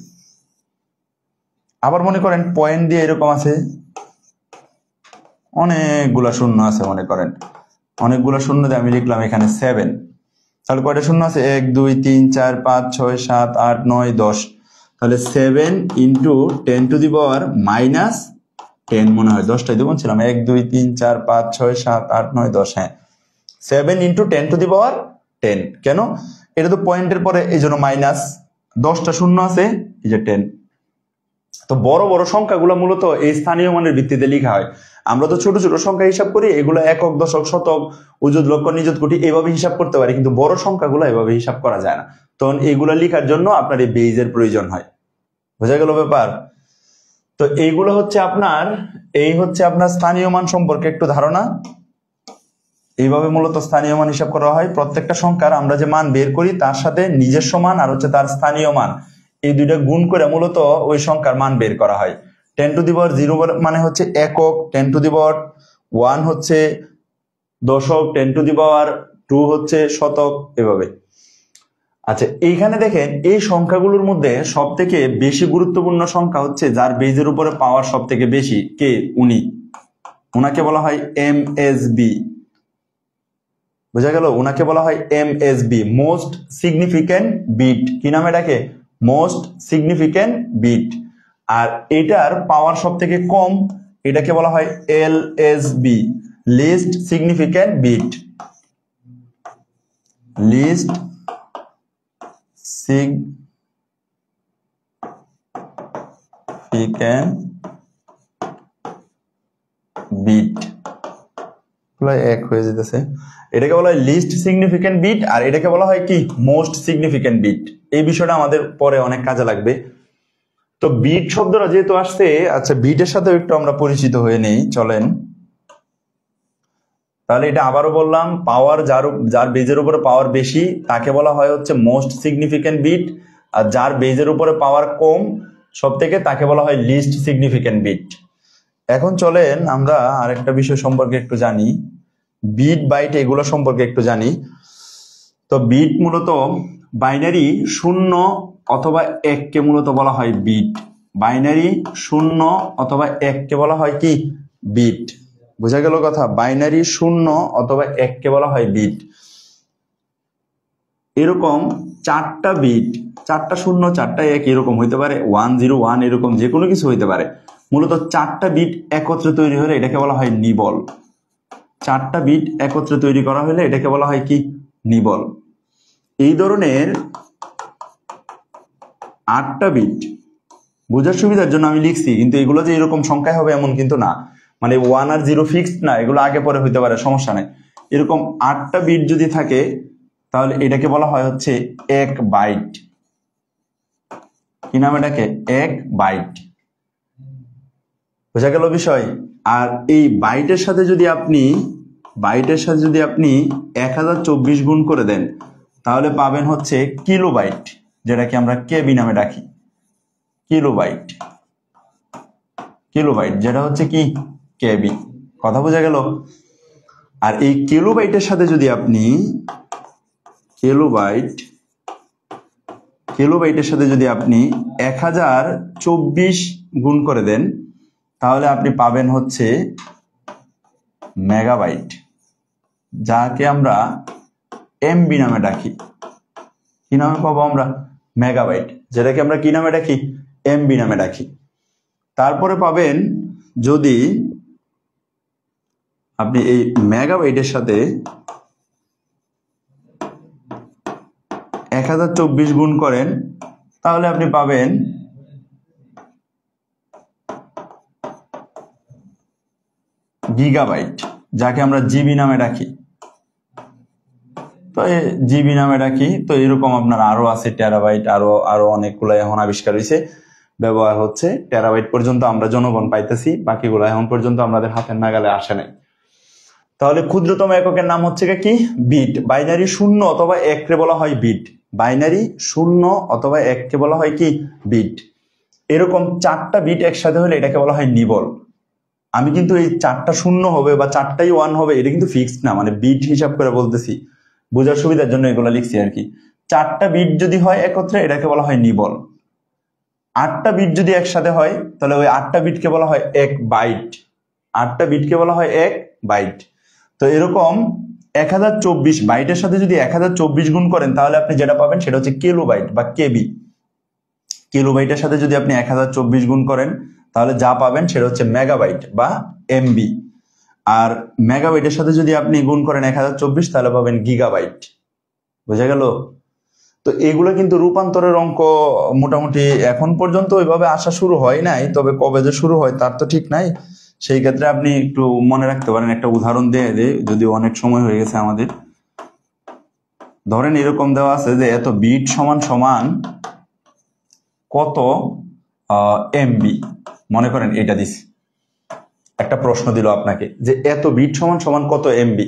আবার মনে করেন পয়েন্ট দিয়ে এরকম আছে, অনেকগুলা শূন্য আছে, মনে করেন অনেকগুলা শূন্য দিয়ে আমি লিখলাম এখানে 7। তাহলে কয়টা শূন্য আছে? 1 2 3 4 5 6 7 8 9 10। তাহলে 7 × 10⁻⁻10 মনে হয় 10টাই দেবো ছিলাম। 1 2 3 4 5 6 7 8 9 10। হ্যাঁ, 7 × 10⁻10। কেন? এটা তো পয়েন্টের পরে, এই জন্য মাইনাস, 10টা শূন্য আছে, এই যে 10। তো বড় বড় সংখ্যাগুলো মূলত এই স্থানীয় মানের ভিত্তিতে লেখা হয়। আমরা তো ছোট ছোট সংখ্যা হিসাব করি, এগুলো একক, দশক, শতক, অযুত, লক্ষ, নিযুত, কোটি এইভাবে হিসাব করতে পারি, কিন্তু বড় সংখ্যাগুলো এভাবে হিসাব করা যায় না। তখন এইগুলা লেখার জন্য আপনার এই বেইজের প্রয়োজন হয়। বোঝা গেল ব্যাপার? তো এইগুলো হচ্ছে আপনার, এই হচ্ছে আপনার স্থানীয় মান সম্পর্কে একটু ধারণা। এইভাবে মূলত স্থানীয় মান হিসাব করা হয়। প্রত্যেকটা সংখ্যার আমরা যে মান বের করি তার সাথে নিজস্ব মান আর হচ্ছে তার স্থানীয় মান, এই দুইটা গুণ করে মূলত ওই সংখ্যার মান বের করা হয়। 10⁻0 মানে হচ্ছে একক, 10⁻1 হচ্ছে দশক, 10⁻2 হচ্ছে শতক, এভাবে। আচ্ছা, এইখানে দেখেন এই সংখ্যাগুলোর মধ্যে সব থেকে বেশি গুরুত্বপূর্ণ সংখ্যা হচ্ছে যার বেজের উপরে পাওয়ার সব থেকে বেশি, কে? উনাকে বলা হয় MSB। বোঝা গেল? উনাকে বলা হয় MSB, মোস্ট সিগনিফিক্যান্ট বিট। কি নামে ডাকে? Most significant bit. আর এটার পাওয়ার সব থেকে কম, এটাকে বলা হয় LSB, least significant bit. Least significant bit, এক হয়ে যেতেছে। এটাকে বলা হয় লিস্ট সিগনিফিক্যান্ট বিট, আর এটাকে বলা হয় কি? Most significant bit. এই বিষয়টা আমাদের পরে অনেক কাজে লাগবে। তো বিট শব্দটা যেহেতু আসছে, আচ্ছা বিটের সাথে একটু আমরা পরিচিত হয়ে নেই, চলেন। তাহলে এটা আবারও বললাম, পাওয়ার যার বেজের উপরে পাওয়ার বেশি তাকে বলা হয় হচ্ছে মোস্ট সিগনিফিক্যান্ট বিট, আর যার বেজের উপরে পাওয়ার কম সব থেকে তাকে বলা হয় লিস্ট সিগনিফিক্যান্ট বিট। এখন চলেন আমরা আরেকটা বিষয় সম্পর্কে একটু জানি, বিট বাইট এগুলো সম্পর্কে একটু জানি। তো বিট মূলত বাইনারি 0 অথবা 1কে মূলত বলা হয় বিট। বাইনারি 0 অথবা 1কে বলা হয় কি? বিট। বোঝা গেল কথা? বাইনারি 0 অথবা 1কে বলা হয় বিট। এরকম 4টা বিট, 4টা 0 4টা 1 এরকম হইতে পারে, 1 0 1 এরকম যে কোনো কিছু হইতে পারে। মূলত 4টা বিট একত্রে তৈরি হলে এটাকে বলা হয় নিবল। 4টা বিট একত্রে তৈরি করা হলে এটাকে বলা হয় কি? নিবল। এই ধরনের 8টা বিট বোঝার সুবিধার জন্য আমি লিখছি, কিন্তু এগুলো যে এরকম সংখ্যায় হবে এমন কিন্তু না। মানে 1 আর 0 ফিক্সড না, এগুলো আগে পরে হইতে পারে, সমস্যা নাই। এরকম 8টা বিট যদি থাকে তাহলে এটাকে বলা হয় হচ্ছে 1 বাইট। কি নাম এটাকে? 1 বাইট। বোঝা গেল বিষয়? আর এই বাইটের সাথে যদি আপনি 1024 গুণ করে দেন তাহলে পাবেন হচ্ছে কিলোবাইট, যেটাকে আমরা কেবি নামে ডাকি। কিলোবাইট, যেটা হচ্ছে কি? কেবি। কথা বোঝা গেল? আর এই কিলোবাইটের সাথে যদি আপনি কিলোবাইটের সাথে যদি আপনি 1024 গুণ করে দেন তাহলে আপনি পাবেন হচ্ছে মেগাবাইট, যাকে আমরা এমবি নামে ডাকি। কি নামে পাবো আমরা? মেগাবাইট, যেটাকে আমরা কি নামে ডাকি? এমবি নামে ডাকি। তারপরে পাবেন যদি আপনি এই মেগাবাইটের সাথে 1024 গুণ করেন, তাহলে আপনি পাবেন গিগাবাইট, যাকে আমরা জিবি নামে ডাকি। তো জিবি নামে ডাকি। তো এরকম আপনার আরো আছে টেরাবাইট, আরো অনেকগুলো এখন আবিষ্কার হয়েছে, ব্যবহার হচ্ছে। টেরাবাইট পর্যন্ত আমরা জনগণ পাইতেছি, বাকিগুলো এখন পর্যন্ত আমাদের হাতের নাগালে আসে নাই। তাহলে ক্ষুদ্রতম এককের নাম হচ্ছে কি? বিট। বাইনারি 0 অথবা 1 কে বলা হয় বিট। বাইনারি 0 অথবা 1 কে বলা হয় কি? বিট। এরকম 4টা বিট একসাথে হলে এটাকে বলা হয় নিবল। আমি কিন্তু এই 4টা 0 হবে বা 4টাই 1 হবে এটা কিন্তু ফিক্সড না, মানে বিট হিসাব করে বলতেছি, বোঝার সুবিধার জন্য এগুলো লিখছি আর কি। 4টা বিট যদি হয় একত্রে এটাকে বলা হয় নিবল। 8টা বিট যদি একসাথে হয় তাহলে ওই 8টা বিটকে বলা হয় 1 বাইট। 8টা বিটকে বলা হয় 1 বাইট। তো এরকম 1024 বাইটের সাথে যদি 1024 গুণ করেন তাহলে আপনি যেটা পাবেন সেটা হচ্ছে কিলোবাইট বা কেবি। কিলোবাইটের সাথে যদি আপনি 1024 গুণ করেন তাহলে যা পাবেন সেটা হচ্ছে মেগাবাইট বা এমবি। আর মেগাবাইটের সাথে যদি আপনি গুণ করেন 1024 তাহলে পাবেন গিগাবাইট। বোঝা গেল? তো এগুলো কিন্তু রূপান্তরের অঙ্ক মোটামুটি এখন পর্যন্ত ওইভাবে আসা শুরু হয় নাই, তবে কবে যে শুরু হয় তার তো ঠিক নাই। সেই ক্ষেত্রে আপনি একটু মনে রাখতে পারেন, একটা উদাহরণ দিয়ে যদি অনেক সময় হয়ে গেছে আমাদের। ধরেন এরকম দেওয়া আছে যে এত বিট সমান সমান কত এমবি। মনে করেন এটা দিস, একটা প্রশ্ন দিল আপনাকে যে এত বিট সমান সমান কত এমবি।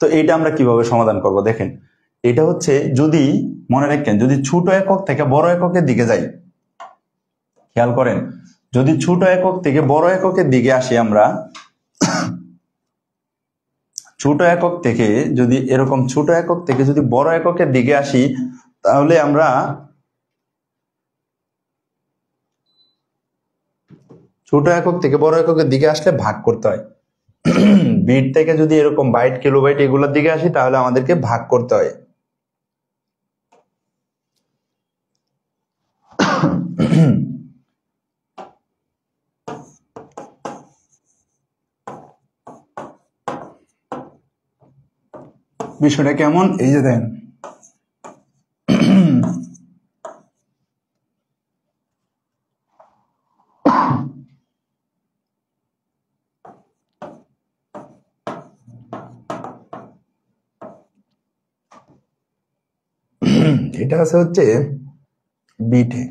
তো এইটা আমরা কিভাবে সমাধান করব? দেখেন, এটা হচ্ছে যদি মনে রাখেন, যদি ছোট একক থেকে বড় এককের দিকে যাই, খেয়াল করেন, যদি ছোট একক থেকে বড় এককের দিকে আসি আমরা, ছোট একক থেকে যদি এরকম ছোট একক থেকে যদি বড় এককের দিকে আসি তাহলে আমরা ছোট একক থেকে বড় এককের দিকে আসলে ভাগ করতে হয়। বিট থেকে যদি এরকম বাইট, কিলোবাইট এগুলোর দিকে আসি তাহলে আমাদেরকে ভাগ করতে হয়। বিষয়টা কেমন? এই যে দেন, এটা আছে হচ্ছে বিটে।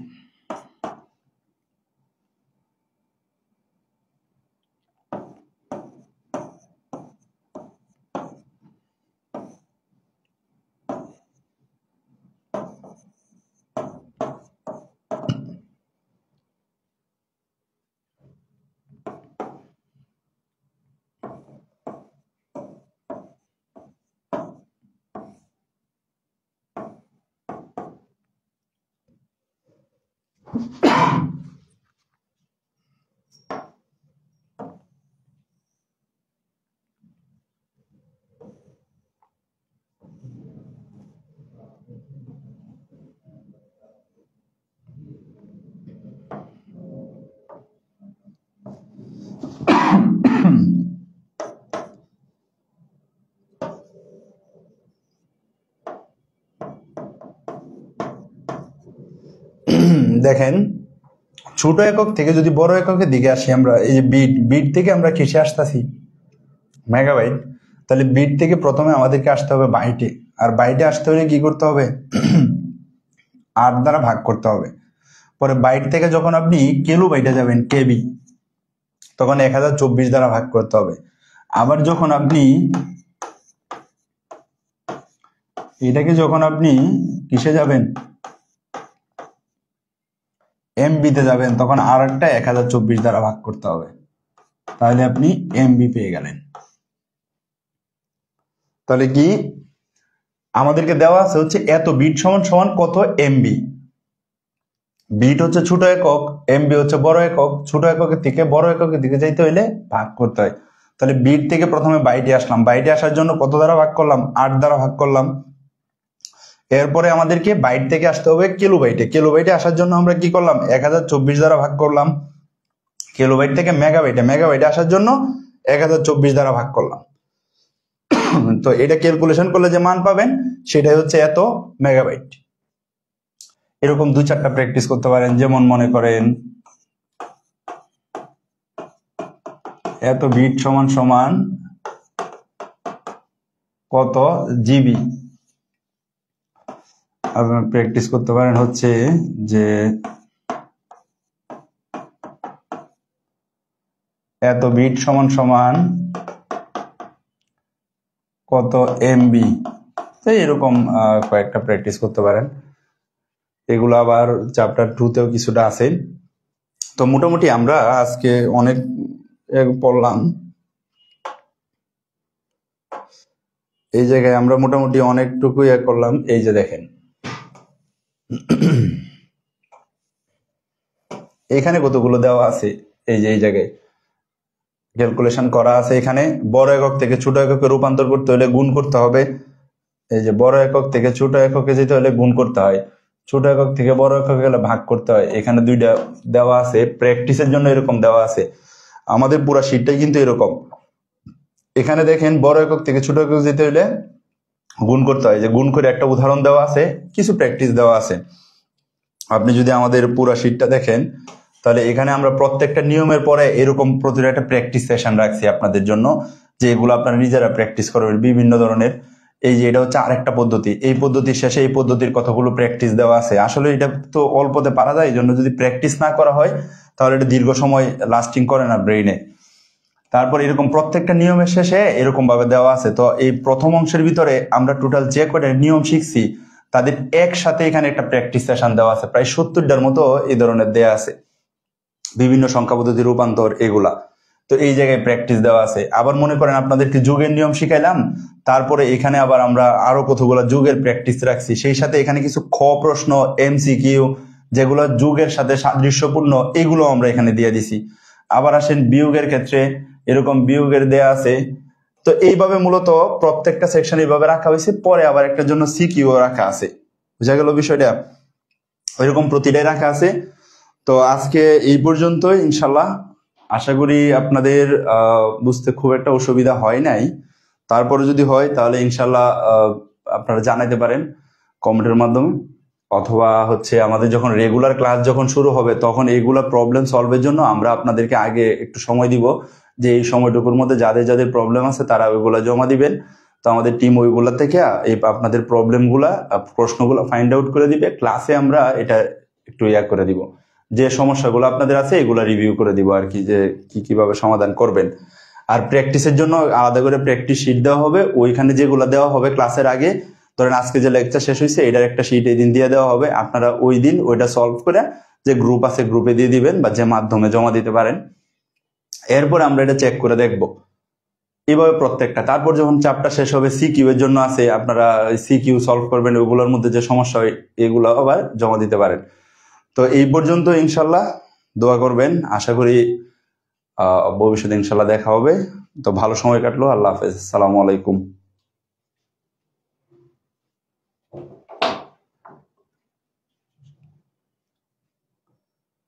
দেখেন, ছোট একক থেকে যদি বড় এককের দিকে আসি আমরা, এই যে বিট থেকে আমরা কিসে আসতেছি? মেগাবাইট। তাহলে বিট থেকে প্রথমে আমাদেরকে আসতে হবে বাইটে, আর বাইটে আসতে হলে কি করতে হবে? 8 দ্বারা ভাগ করতে হবে। পরে বাইট থেকে যখন আপনি কিলোবাইটে যাবেন, কেবি, তখন 1024 দ্বারা ভাগ করতে হবে। আবার যখন আপনি এটাকে যখন আপনি কিসে যাবেন? এমবিতে যাবেন, তখন আর একটা 1024 দ্বারা ভাগ করতে হবে, তাহলে আপনি এমবি পেয়ে গেলেন। তাহলে কি আমাদেরকে দেওয়া আছে হচ্ছে এত বিট সমান সমান কত এমবি। বিট হচ্ছে ছোট একক, এমবি হচ্ছে বড় একক। ছোট এককের থেকে বড় এককের দিকে যাইতে হইলে ভাগ করতে হয়। তাহলে বিট থেকে প্রথমে বাইটে আসলাম, বাইটে আসার জন্য কত দ্বারা ভাগ করলাম? 8 দ্বারা ভাগ করলাম। এরপরে আমাদেরকে বাইট থেকে আসতে হবে কিলোবাইটে। কিলোবাইটে আসার জন্য আমরা কি করলাম, 1024 দ্বারা ভাগ করলাম। কিলোবাইট থেকে মেগাবাইটে, মেগাবাইটে আসার জন্য 1024 দ্বারা ভাগ করলাম। তো এটা ক্যালকুলেশন করলে যে মান পাবেন সেটাই হচ্ছে এত মেগাবাইট। এরকম 2-4টা প্র্যাকটিস করতে পারেন, যেমন মনে করেন এত বিট সমান সমান কত জিবি। আপনার প্র্যাকটিস করতে পারেন হচ্ছে যে এত বিট সমান সমান কত এমবি। তো এরকম কয়েকটা প্র্যাকটিস করতে পারেন। এগুলো আবার চ্যাপ্টার 2তেও কিছুটা আছে। তো মোটামুটি আমরা আজকে অনেক পড়লাম। এই জায়গায় আমরা মোটামুটি অনেকটুকু করলাম। এই যে দেখেন এখানে কতগুলো দেওয়া আছে, এই যে এই জায়গায় ক্যালকুলেশন করা আছে। এখানে বড় একক থেকে ছোট এককে রূপান্তর করতে হলে গুণ করতে হবে। এই যে বড় একক থেকে ছোট এককে যেতে হলে গুণ করতে হয়, ছোট একক থেকে বড় একক গেলে ভাগ করতে হয়। এখানে 2টা দেওয়া আছে, প্র্যাকটিসের জন্য এরকম দেওয়া আছে। আমাদের পুরো শীটটাই কিন্তু এরকম। এখানে দেখেন বড় একক থেকে ছোট একক যেতে হলে গুণ করতে হয়, যে গুণ করে একটা উদাহরণ দেওয়া আছে, কিছু প্র্যাকটিস দেওয়া আছে। আপনি যদি আমাদের পুরো শীটটা দেখেন তাহলে এখানে আমরা প্রত্যেকটা নিয়মের পরে এরকম প্রতিটা একটা প্র্যাকটিস সেশন রাখছি আপনাদের জন্য, যে এগুলো আপনারা নিজেরা প্র্যাকটিস করবেন বিভিন্ন ধরনের। এই যে এটা হচ্ছে আরেকটা পদ্ধতি, এই পদ্ধতির শেষে এই পদ্ধতির কতগুলো প্র্যাকটিস দেওয়া আছে। আসলে এটা তো অল্পতে পারা যায়, এই জন্য যদি প্র্যাকটিস না করা হয় তাহলে এটা দীর্ঘ সময় লাস্টিং করে না ব্রেইনে। তারপর এরকম প্রত্যেকটা নিয়মের শেষে এরকম ভাবে দেওয়া আছে। তো এই প্রথম অংশের ভিতরে আমরা টোটাল যে কয়টা নিয়ম শিখছি তাদের একসাথে এখানে একটা প্র্যাকটিস সেশন দেওয়া আছে, প্রায় 70টার মতো এই ধরনের দেওয়া আছে, বিভিন্ন সংখ্যা পদ্ধতি রূপান্তর এগুলা। তো এই জায়গায় প্র্যাকটিস দেওয়া আছে। আবার মনে করেন আপনাদেরকে যুগের নিয়ম শিখাইলাম, তারপরে এখানে আবার আমরা আরো কতগুলো যুগের প্র্যাকটিস রাখছি, সেই সাথে এখানে কিছু খ প্রশ্ন এমসিকিউ যেগুলো যুগের সাথে সাদৃশ্যপূর্ণ এগুলো আমরা এখানে দিয়ে দিছি। আবার আসেন বিয়োগের ক্ষেত্রে, এরকম বিয়োগের দেয়া আছে। তো এইভাবে মূলত প্রত্যেকটা সেকশন এইভাবে রাখা হয়েছে, পরে আবার একটার জন্য সিকিউ রাখা আছে। বুঝা গেল বিষয়টা? ওইরকম প্রতিটাই রাখা আছে। তো আজকে এই পর্যন্তই ইনশাল্লাহ। আশা করি আপনাদের বুঝতে খুব একটা অসুবিধা হয় নাই। তারপরে যদি হয় তাহলে ইনশাল্লাহ আপনারা জানাইতে পারেন কমেন্টের মাধ্যমে, অথবা হচ্ছে আমাদের যখন রেগুলার ক্লাস যখন শুরু হবে তখন এইগুলা প্রবলেম সলভের জন্য আমরা আপনাদেরকে আগে একটু সময় দিব, যে এই সময়টুকুর মধ্যে যাদের যাদের প্রবলেম আছে তারা ওইগুলা জমা দিবেন। তো আমাদের টিম ওইগুলা থেকে এই আপনাদের প্রবলেমগুলা প্রশ্নগুলো ফাইন্ড আউট করে দিবে। ক্লাসে আমরা এটা একটু করে দিব, যে সমস্যাগুলো আপনাদের আছে এগুলা রিভিউ করে দিব আর কি, যে কিভাবে সমাধান করবেন। আর প্র্যাকটিসের জন্য আলাদা করে প্র্যাকটিস শিট দেওয়া হবে, ওইখানে যেগুলো দেওয়া হবে ক্লাসের আগে। ধরেন আজকে যে লেকচার শেষ হয়েছে এটার একটা শিট এই দিন দিয়ে দেওয়া হবে, আপনারা ওই দিন ওইটা সলভ করে যে গ্রুপ আছে গ্রুপে দিয়ে দিবেন, বা যে মাধ্যমে জমা দিতে পারেন। এরপরে আমরা এটা চেক করে দেখব এইভাবে প্রত্যেকটা। তারপর যখন চ্যাপ্টার শেষ হবে সিকিউ এর জন্য আছে, আপনারা সিকিউ সলভ করবেন, ওগুলোর মধ্যে যে সমস্যা হয় এগুলো আবার জমা দিতে পারেন। তো এই পর্যন্ত ইনশাল্লাহ দোয়া করবেন। আশা করি ভবিষ্যতে ইনশাল্লাহ দেখা হবে। তো ভালো সময় কাটলো। আল্লাহ হাফেজ, আসসালামু আলাইকুম।